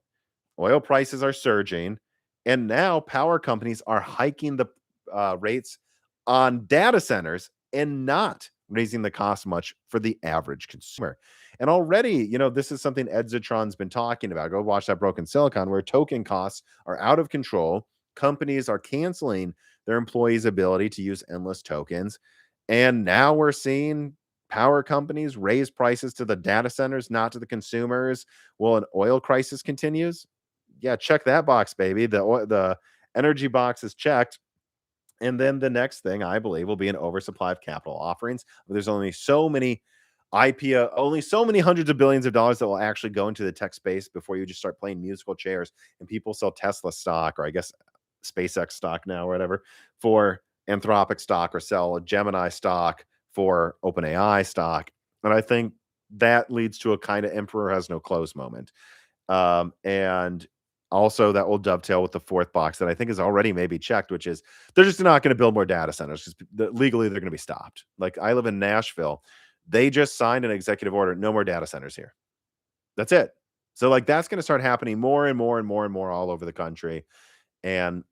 Oil prices are surging, and now power companies are hiking the rates on data centers and not raising the cost much for the average consumer. And already, this is something Edzatron's been talking about. Go watch that Broken Silicon, where token costs are out of control. Companies are canceling their employees' ability to use endless tokens. And now we're seeing power companies raise prices to the data centers, not to the consumers. Well, an oil crisis continues. Yeah, check that box, baby. The energy box is checked. And then the next thing I believe will be an oversupply of capital offerings. There's only so many IPO, only so many hundreds of billions of dollars that will actually go into the tech space before you just start playing musical chairs and people sell Tesla stock, or I guess SpaceX stock now, or whatever, for Anthropic stock, or sell a Gemini stock for OpenAI stock. And I think that leads to a kind of emperor has no clothes moment. And also that will dovetail with the fourth box that I think is already maybe checked, which is they're just not going to build more data centers because legally they're going to be stopped. Like, I live in Nashville. They just signed an executive order, no more data centers here. That's it. So like that's going to start happening more and more and more and more all over the country. And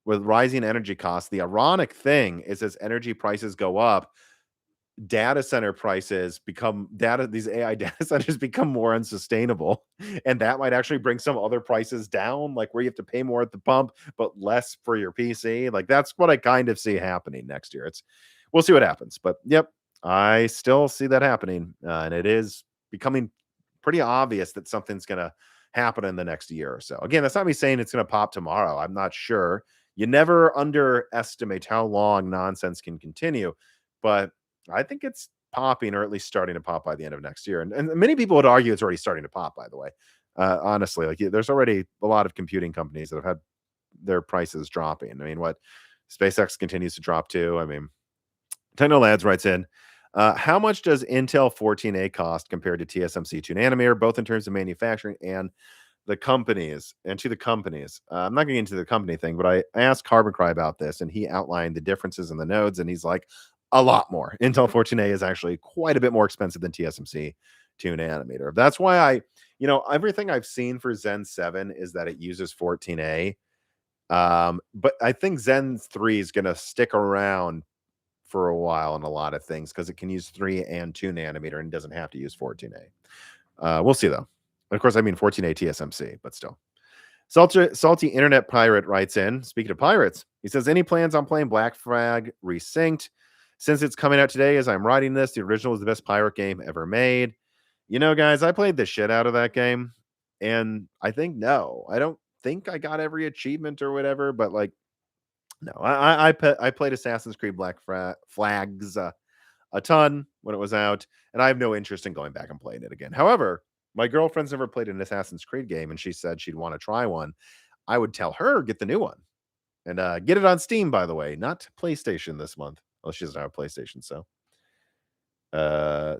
with rising energy costs, the ironic thing is as energy prices go up, data center prices become these AI data centers become more unsustainable, and that might actually bring some other prices down, like where you have to pay more at the pump but less for your PC. Like, that's what I kind of see happening next year. We'll see what happens, but yep, I still see that happening, and it is becoming pretty obvious that something's going to happen in the next year or so. Again, that's not me saying it's going to pop tomorrow. I'm not sure. You never underestimate how long nonsense can continue, but I think it's popping, or at least starting to pop by the end of next year. And many people would argue it's already starting to pop, by the way. Honestly, like, there's already a lot of computing companies that have had their prices dropping. I mean, what SpaceX continues to drop too. I mean, TechnoLads writes in, how much does Intel 14A cost compared to TSMC 2 nanometer, both in terms of manufacturing and the companies? And to the companies, I'm not getting into the company thing, but I asked Carbon Cry about this, and he outlined the differences in the nodes, and he's like, a lot more. Intel 14A is actually quite a bit more expensive than TSMC 2 nanometer. That's why everything I've seen for Zen 7 is that it uses 14A. But I think Zen 3 is going to stick around for a while in a lot of things because it can use 3 and 2 nanometer and doesn't have to use 14A. We'll see, though. Of course, I mean 14A TSMC, but still. Salty Internet Pirate writes in, speaking of pirates, he says, any plans on playing Black Flag Resynced? Since it's coming out today as I'm writing this, the original is the best pirate game ever made. Guys, I played the shit out of that game, and I don't think I got every achievement or whatever, but like, no, I played Assassin's Creed Black Flags a ton when it was out, and I have no interest in going back and playing it again. However, my girlfriend's never played an Assassin's Creed game, and she said she'd want to try one. I would tell her, get the new one. And get it on Steam, by the way, not PlayStation this month. Well, she doesn't have a PlayStation, so.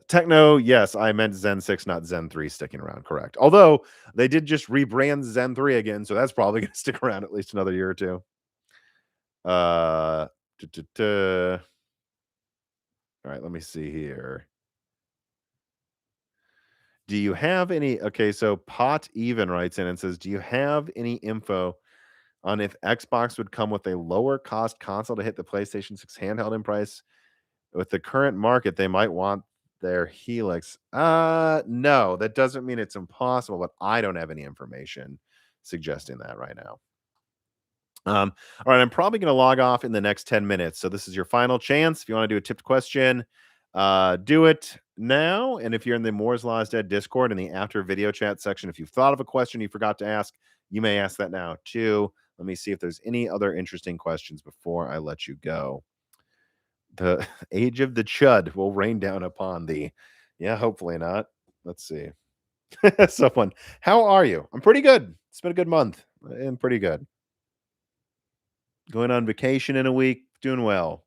Techno, yes, I meant Zen 6, not Zen 3 sticking around, correct. Although, they did just rebrand Zen 3 again, so that's probably going to stick around at least another year or two. All right, let me see here. Do you have any? Okay, so Pot Even writes in and says, do you have any info on if Xbox would come with a lower cost console to hit the PlayStation 6 handheld in price? With the current market, they might want their Helix. No, that doesn't mean it's impossible, but I don't have any information suggesting that right now. All right, I'm probably going to log off in the next 10 minutes. So this is your final chance. If you want to do a tipped question, do it now. And if you're in the Moore's Law is Dead Discord in the after video chat section, if you've thought of a question you forgot to ask, you may ask that now too. Let me see if there's any other interesting questions before I let you go. The age of the chud will rain down upon thee. Yeah, hopefully not. Let's see. Someone, how are you? I'm pretty good. It's been a good month. I'm pretty good. Going on vacation in a week. Doing well.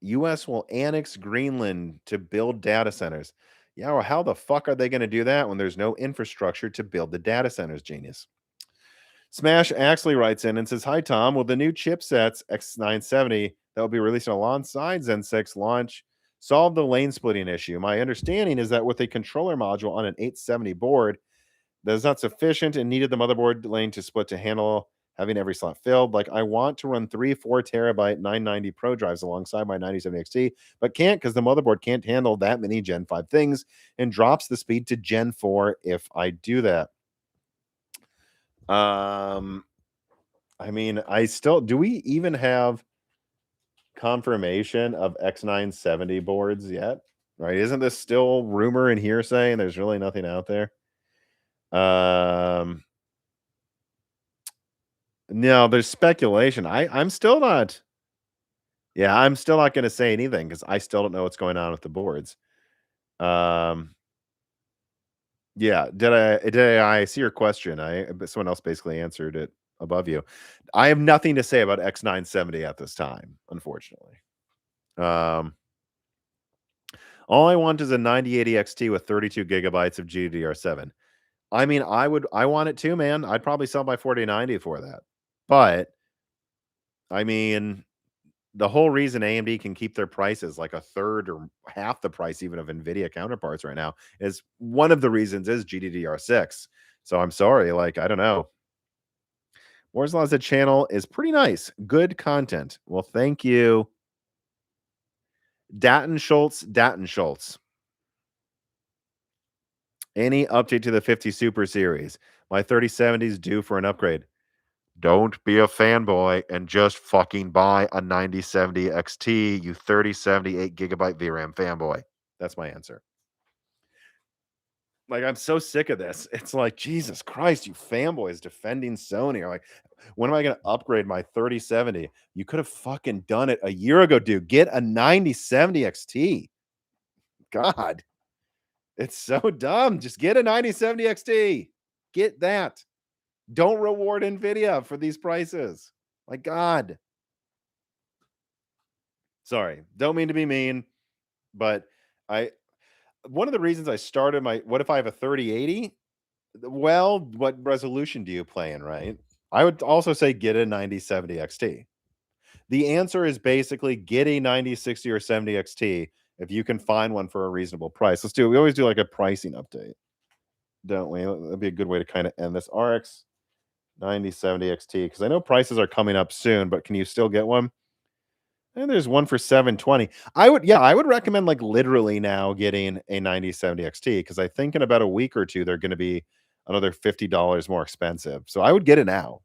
U.S. will annex Greenland to build data centers. Yeah, well, how the fuck are they going to do that when there's no infrastructure to build the data centers, genius? Smash Axley writes in and says, hi, Tom. Will the new chipsets X970 that will be released alongside Zen 6 launch solve the lane splitting issue? My understanding is that with a controller module on an 870 board, that is not sufficient and needed the motherboard lane to split to handle having every slot filled. Like, I want to run 4 terabyte 990 Pro drives alongside my 9070 XT, but can't because the motherboard can't handle that many Gen 5 things and drops the speed to Gen 4 if I do that. I mean, I still do we even have confirmation of X970 boards yet? Right? Isn't this still rumor and hearsay and there's really nothing out there? No, there's speculation. I'm still not. Yeah, I'm still not going to say anything because I still don't know what's going on with the boards. Um, yeah, did I see your question? But someone else basically answered it above you. I have nothing to say about X970 at this time, unfortunately. All I want is a 9080 XT with 32 gigabytes of GDDR7. I mean, I want it too, man. I'd probably sell my 4090 for that. But I mean, the whole reason AMD can keep their prices like a third or half the price even of Nvidia counterparts right now is one of the reasons is GDDR6. So I'm sorry, like I don't know. Moore's Law's channel is pretty nice. Good content. Well, thank you. Datton Schultz. Any update to the 50 Super Series? My 3070 is due for an upgrade. Don't be a fanboy and just fucking buy a 9070 XT, you 3078 gigabyte VRAM fanboy. That's my answer. Like, I'm so sick of this. It's like, Jesus Christ, you fanboys defending Sony. Are like, when am I going to upgrade my 3070? You could have fucking done it a year ago, dude. Get a 9070 XT. God, it's so dumb. Just get a 9070 XT. Get that. Don't reward Nvidia for these prices. My God. Sorry, don't mean to be mean, but I one of the reasons I started my what if I have a 3080? Well, what resolution do you play in, right? I would also say get a 9070 XT. The answer is basically get a 9060 or 70 XT if you can find one for a reasonable price. Let's do it. We always do like a pricing update, don't we? That'd be a good way to kind of end this. RX 9070 XT because I know prices are coming up soon, but can you still get one? And there's one for 720. I would recommend like literally now getting a 9070 XT because I think in about a week or two they're going to be another $50 more expensive. So I would get it now.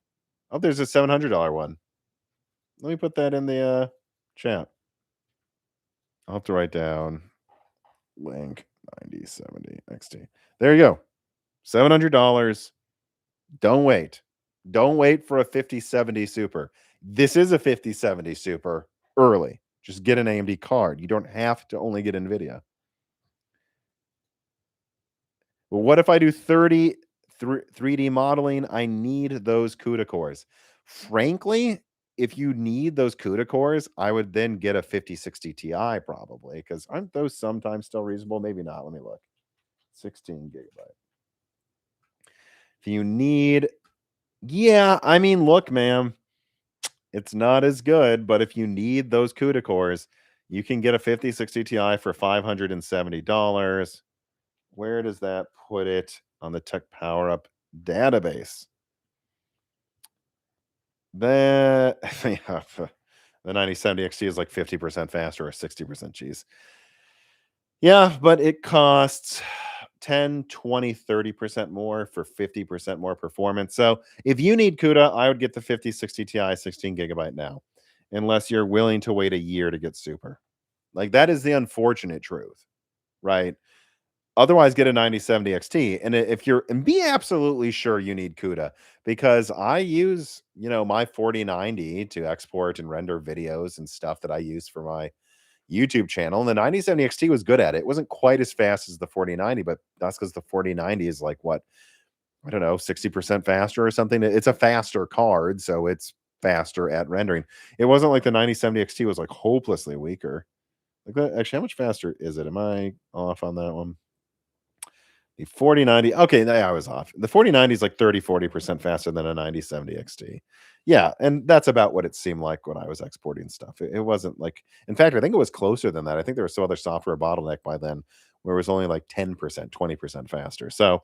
Oh, there's a $700 one. Let me put that in the chat. I'll have to write down link 9070 XT. There you go. $700. Don't wait. Don't wait for a 5070 Super. This is a 5070 Super early. Just get an AMD card. You don't have to only get Nvidia. Well, what if I do 3D modeling? I need those CUDA cores. Frankly, if you need those CUDA cores, I would then get a 5060 Ti probably because aren't those sometimes still reasonable? Maybe not. Let me look. 16 gigabyte. If you need, yeah, I mean, look, ma'am, it's not as good, but if you need those CUDA cores, you can get a 5060 Ti for $570. Where does that put it on the Tech Power Up database? The yeah, the 9070 XT is like 50% faster or 60% cheese. Yeah, but it costs 10, 20, 30% more for 50% more performance. So if you need CUDA, I would get the 5060 Ti 16 gigabyte now, unless you're willing to wait a year to get super. Like that is the unfortunate truth, right? Otherwise, get a 9070 XT. And if you're and be absolutely sure you need CUDA because I use, my 4090 to export and render videos and stuff that I use for my YouTube channel. And the 9070 XT was good at it. It wasn't quite as fast as the 4090, but that's because the 4090 is like what, I don't know, 60% faster or something. It's a faster card, so it's faster at rendering. It wasn't like the 9070 XT was like hopelessly weaker. Like that, actually, how much faster is it? Am I off on that one? The 4090, okay, I was off. The 4090 is like 30-40% faster than a 9070 XT. Yeah, and that's about what it seemed like when I was exporting stuff. It wasn't like, in fact, I think it was closer than that. I think there was some other software bottleneck by then where it was only like 10%, 20% faster. So,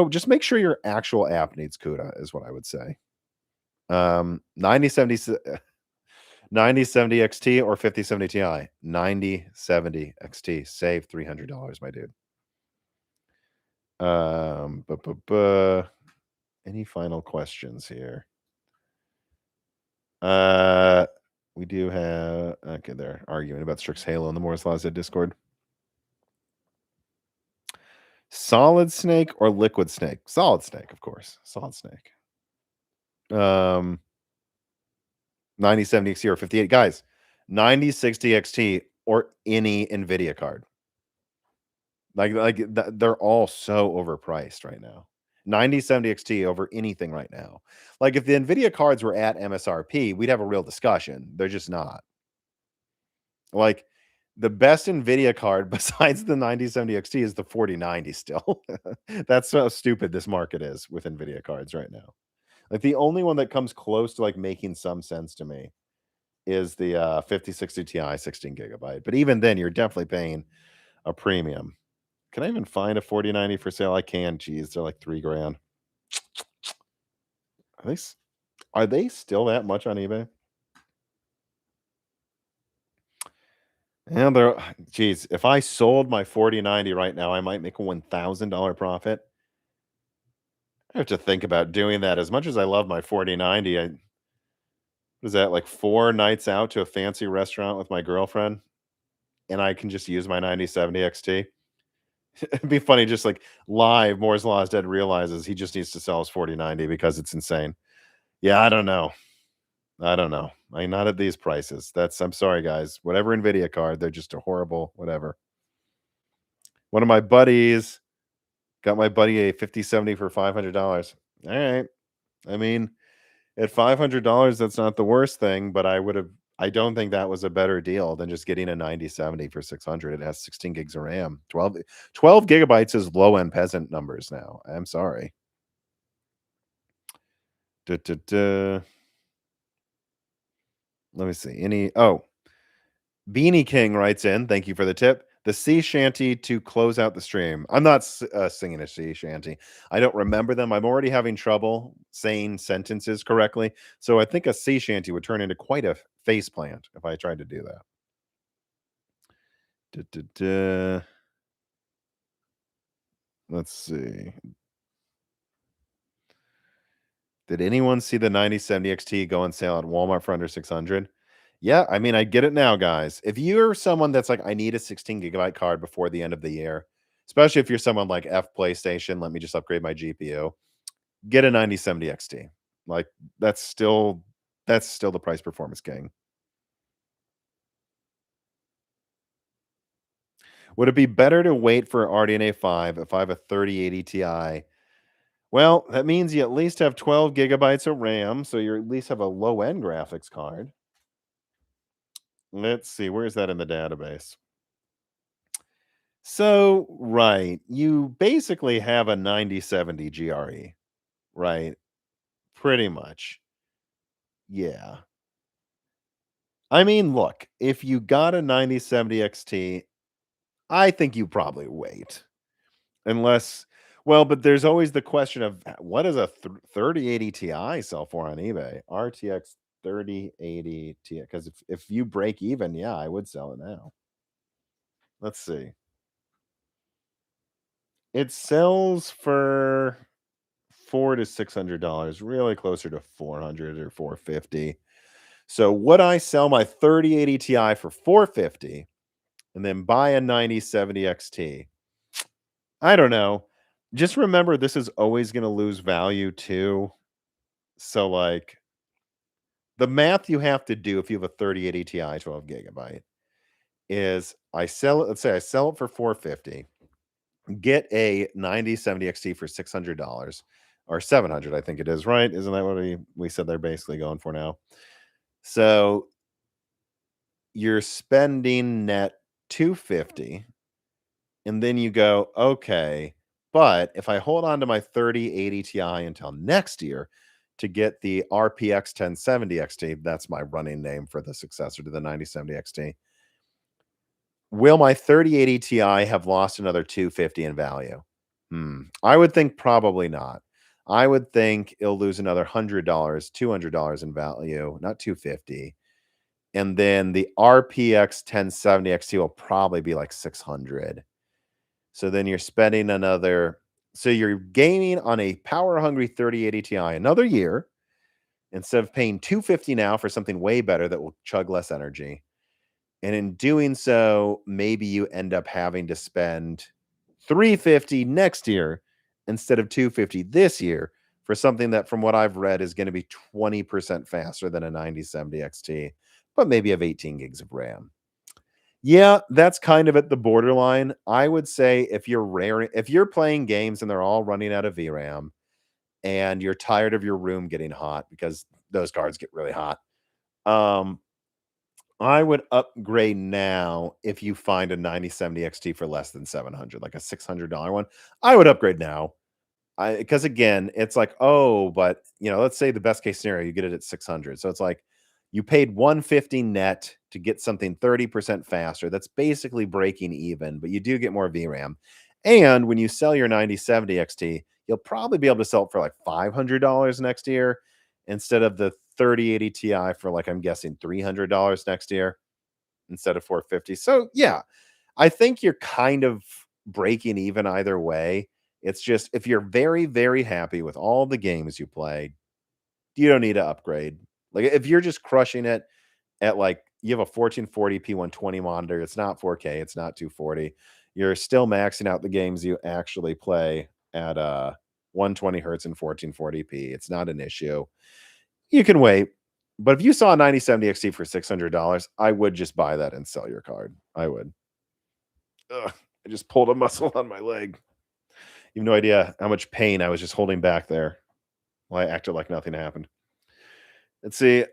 just make sure your actual app needs CUDA is what I would say. 9070 9070 XT or 5070 Ti? 9070 XT. Save $300, my dude. Any final questions here? We do have okay, they're arguing about Strix Halo in the Moore's Law Z Discord. Solid Snake or Liquid Snake? Solid Snake, of course. Solid Snake. 9070 XT or 58. Guys, 9060 XT or any Nvidia card. They're all so overpriced right now. 9070 XT over anything right now. Like if the Nvidia cards were at MSRP, we'd have a real discussion. They're just not. Like the best Nvidia card besides the 9070 XT is the 4090 still. That's how stupid this market is with Nvidia cards right now. Like the only one that comes close to like making some sense to me is the 5060 Ti 16 gigabyte. But even then, you're definitely paying a premium. Can I even find a 4090 for sale? I can. Geez, they're like $3,000. Are they still that much on eBay? And they're geez, if I sold my 4090 right now, I might make a $1,000 profit. I have to think about doing that. As much as I love my 4090, was that like 4 nights out to a fancy restaurant with my girlfriend, and I can just use my 9070 XT. It'd be funny, just like live, Moore's Law is Dead realizes he just needs to sell his 4090 because it's insane. Yeah, I don't know. I don't know. I mean, not at these prices. I'm sorry, guys. Whatever Nvidia card, they're just a horrible whatever. One of my buddies got my buddy a 5070 for $500. All right. I mean, at $500, that's not the worst thing, but I don't think that was a better deal than just getting a 9070 for 600. It has 16 gigs of RAM. 12 gigabytes is low-end peasant numbers now. I'm sorry. Let me see. Beanie King writes in, thank you for the tip. The sea shanty to close out the stream. I'm not singing a sea shanty. I don't remember them. I'm already having trouble saying sentences correctly. So I think a sea shanty would turn into quite a faceplant if I tried to do that. Let's see. Did anyone see the 9070 XT go on sale at Walmart for under 600? Yeah, I mean, I get it now, guys. If you're someone that's like, I need a 16 gigabyte card before the end of the year, especially if you're someone like F PlayStation, let me just upgrade my GPU, get a 9070 XT. Like that's still the price performance king. Would it be better to wait for RDNA 5 if I have a 3080 Ti? Well, that means you at least have 12 gigabytes of RAM, so you at least have a low-end graphics card. Let's see, where is that in the database? So, right, you basically have a 9070 GRE, right? Pretty much. Yeah. I mean, look, if you got a 9070 XT, I think you probably wait. Unless, well, but there's always the question of what does a 3080 Ti sell for on eBay? RTX 3080 Ti. Because if you break even, yeah, I would sell it now. Let's see. It sells for $400 to $600, really closer to 400 or 450. So would I sell my 3080 Ti for 450 and then buy a 9070 XT? I don't know. Just remember this is always going to lose value too. So like the math you have to do if you have a 3080 Ti 12 gigabyte is I sell it, let's say I sell it for 450, get a 9070 XT for $600 or 700, I think it is, right? Isn't that what we said they're basically going for now? So you're spending net 250 and then you go, okay, but if I hold on to my 3080 Ti until next year to get the RPX 1070 XT, that's my running name for the successor to the 9070 XT, will my 3080 Ti have lost another 250 in value? I would think probably not. I would think it'll lose another $100, $200 in value, not 250. And then the RPX 1070 XT will probably be like 600. So then you're spending another, so you're gaming on a power hungry 3080 Ti another year instead of paying 250 now for something way better that will chug less energy. And in doing so, maybe you end up having to spend 350 next year instead of 250 this year for something that, from what I've read, is going to be 20% faster than a 9070 XT, but maybe have 18 gigs of RAM. Yeah, that's kind of at the borderline. I would say if you're playing games and they're all running out of VRAM and you're tired of your room getting hot because those cards get really hot, um, I would upgrade now if you find a 9070 XT for less than 700, like a $600 one. I would upgrade now. Because again, it's like, oh, but let's say the best case scenario, you get it at 600. So it's like you paid 150 net to get something 30% faster. That's basically breaking even, but you do get more VRAM. And when you sell your 9070 XT, you'll probably be able to sell it for like $500 next year instead of the 3080 Ti for, like, I'm guessing $300 next year instead of 450. So yeah, I think you're kind of breaking even either way. It's just if you're very, very happy with all the games you play, you don't need to upgrade. Like, if you're just crushing it at, like, you have a 1440p 120 monitor, it's not 4K, it's not 240. You're still maxing out the games you actually play at 120 hertz and 1440p. It's not an issue. You can wait. But if you saw a 9070 XT for $600, I would just buy that and sell your card. I would. Ugh, I just pulled a muscle on my leg. You have no idea how much pain I was just holding back there while I acted like nothing happened. Let's see.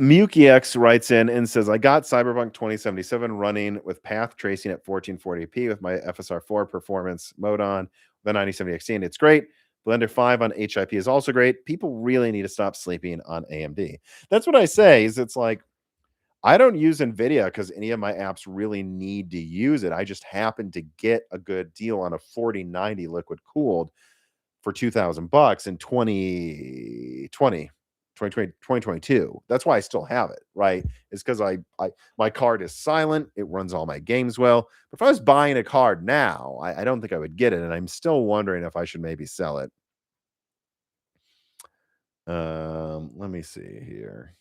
MukiX writes in and says, I got Cyberpunk 2077 running with path tracing at 1440p with my FSR4 performance mode on the 9070 XT, and it's great. Blender 5 on HIP is also great. People really need to stop sleeping on AMD. That's what I say, is it's like, I don't use Nvidia because any of my apps really need to use it. I just happen to get a good deal on a 4090 liquid cooled for $2,000 in 2022. That's why I still have it, right? It's because I my card is silent. It runs all my games well. But if I was buying a card now, I don't think I would get it. And I'm still wondering if I should maybe sell it. Let me see here.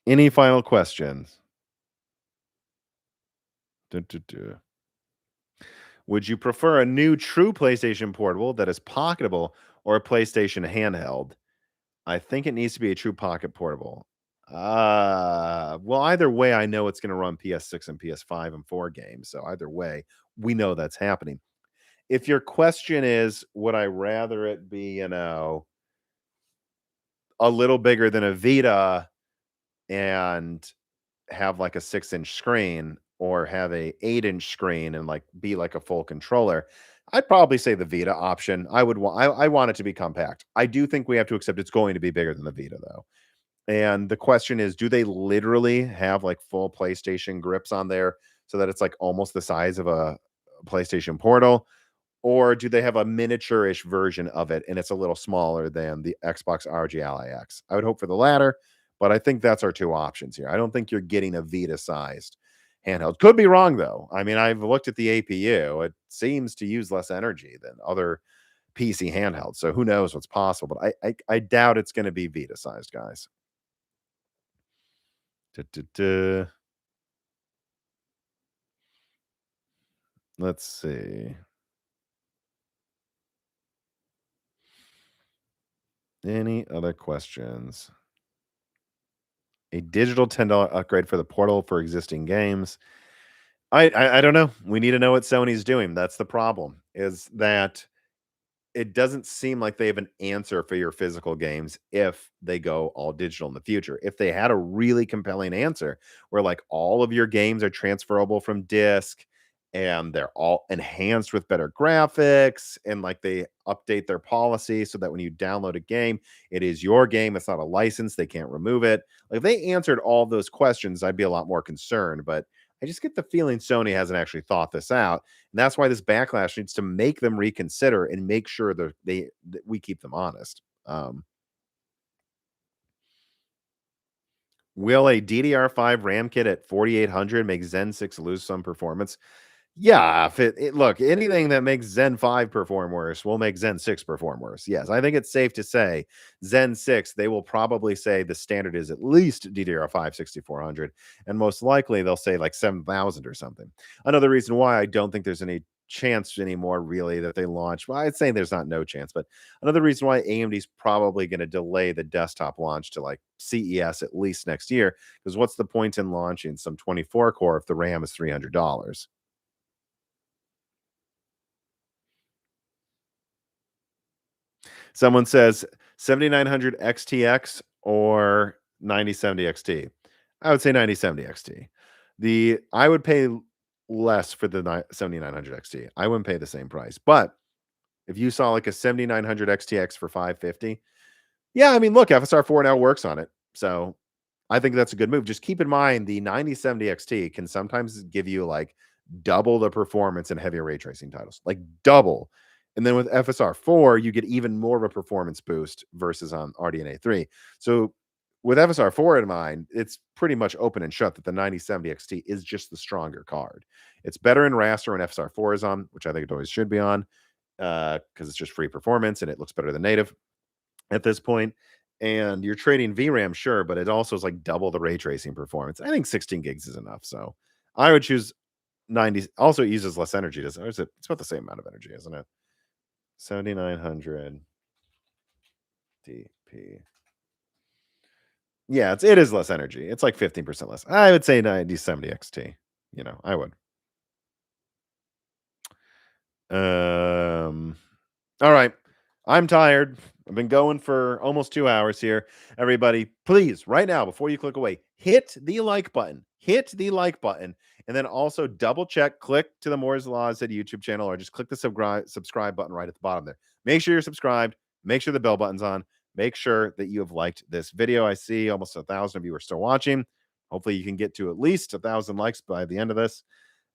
Any final questions? Duh, duh, duh. Would you prefer a new true PlayStation Portable that is pocketable or a PlayStation handheld? I think it needs to be a true pocket portable. Well, either way, I know it's going to run PS6 and PS5 and 4 games. So either way, we know that's happening. If your question is, would I rather it be, a little bigger than a Vita and have like a 6-inch screen, or have a 8-inch screen and like be like a full controller, I'd probably say the Vita option. I want it to be compact. I do think we have to accept it's going to be bigger than the Vita though. And the question is, do they literally have like full PlayStation grips on there so that it's like almost the size of a PlayStation Portal? Or do they have a miniature-ish version of it and it's a little smaller than the Xbox RG Ally X? I would hope for the latter, but I think that's our two options here. I don't think you're getting a Vita-sized handheld. Could be wrong, though. I mean, I've looked at the APU. It seems to use less energy than other PC handhelds, so who knows what's possible, but I doubt it's gonna be Vita-sized, guys. Duh, duh, duh. Let's see. Any other questions? A digital $10 upgrade for the portal for existing games. I don't know. We need to know what Sony's doing. That's the problem, is that it doesn't seem like they have an answer for your physical games if they go all digital in the future. If they had a really compelling answer where like all of your games are transferable from disc and they're all enhanced with better graphics, and like they update their policy so that when you download a game, it is your game, it's not a license, they can't remove it. Like, if they answered all those questions, I'd be a lot more concerned, but I just get the feeling Sony hasn't actually thought this out, and that's why this backlash needs to make them reconsider and make sure that we keep them honest. Will a DDR5 RAM kit at 4800 make Zen 6 lose some performance? Yeah, if look, anything that makes Zen 5 perform worse will make Zen 6 perform worse. Yes, I think it's safe to say Zen 6, they will probably say the standard is at least DDR5 6400, and most likely they'll say like 7000 or something. Another reason why I don't think there's any chance anymore really that they launch. Well, I'd say there's not no chance, but another reason why AMD's probably going to delay the desktop launch to like CES at least next year, because what's the point in launching some 24 core if the RAM is $300? Someone says 7900 XTX or 9070 XT. I would say 9070 XT. I would pay less for the 7900 XT. I wouldn't pay the same price. But if you saw like a 7900 XTX for 550, yeah, I mean, look, FSR 4 now works on it. So I think that's a good move. Just keep in mind the 9070 XT can sometimes give you like double the performance in heavier ray tracing titles, like double. And then with FSR 4, you get even more of a performance boost versus on RDNA 3. So with FSR 4 in mind, it's pretty much open and shut that the 9070 XT is just the stronger card. It's better in raster when FSR 4 is on, which I think it always should be on, because it's just free performance and it looks better than native at this point. And you're trading VRAM, sure, but it also is like double the ray tracing performance. I think 16 gigs is enough. So I would choose 90. Also, it uses less energy. Or is it? It's about the same amount of energy, isn't it? 7900 DP. Yeah, it is less energy. It's like 15% less. I would say 9070 XT. I would. All right. I'm tired. I've been going for almost 2 hours here. Everybody, please, right now, before you click away, hit the like button. Hit the like button. And then also double check, click to the Moore's Law said YouTube channel, or just click the subscribe button right at the bottom there. Make sure you're subscribed. Make sure the bell button's on. Make sure that you have liked this video. I see almost 1,000 of you are still watching. Hopefully you can get to at least 1,000 likes by the end of this.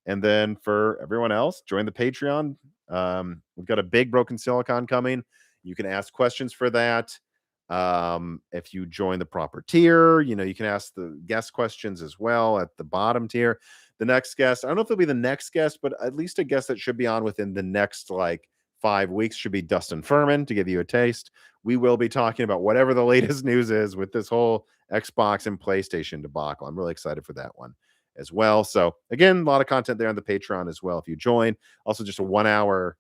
And then for everyone else, join the Patreon. We've got a big Broken Silicon coming. You can ask questions for that. If you join the proper tier, you can ask the guest questions as well at the bottom tier. The next guest, I don't know if it'll be the next guest, but at least a guest that should be on within the next like 5 weeks should be Dustin Furman, to give you a taste. We will be talking about whatever the latest news is with this whole Xbox and PlayStation debacle. I'm really excited for that one as well. So again, a lot of content there on the Patreon as well if you join. Also, just a 1 hour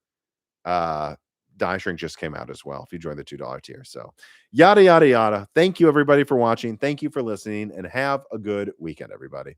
die shrink just came out as well if you join the $2 tier. So yada yada yada. Thank you everybody for watching. Thank you for listening, and have a good weekend, everybody.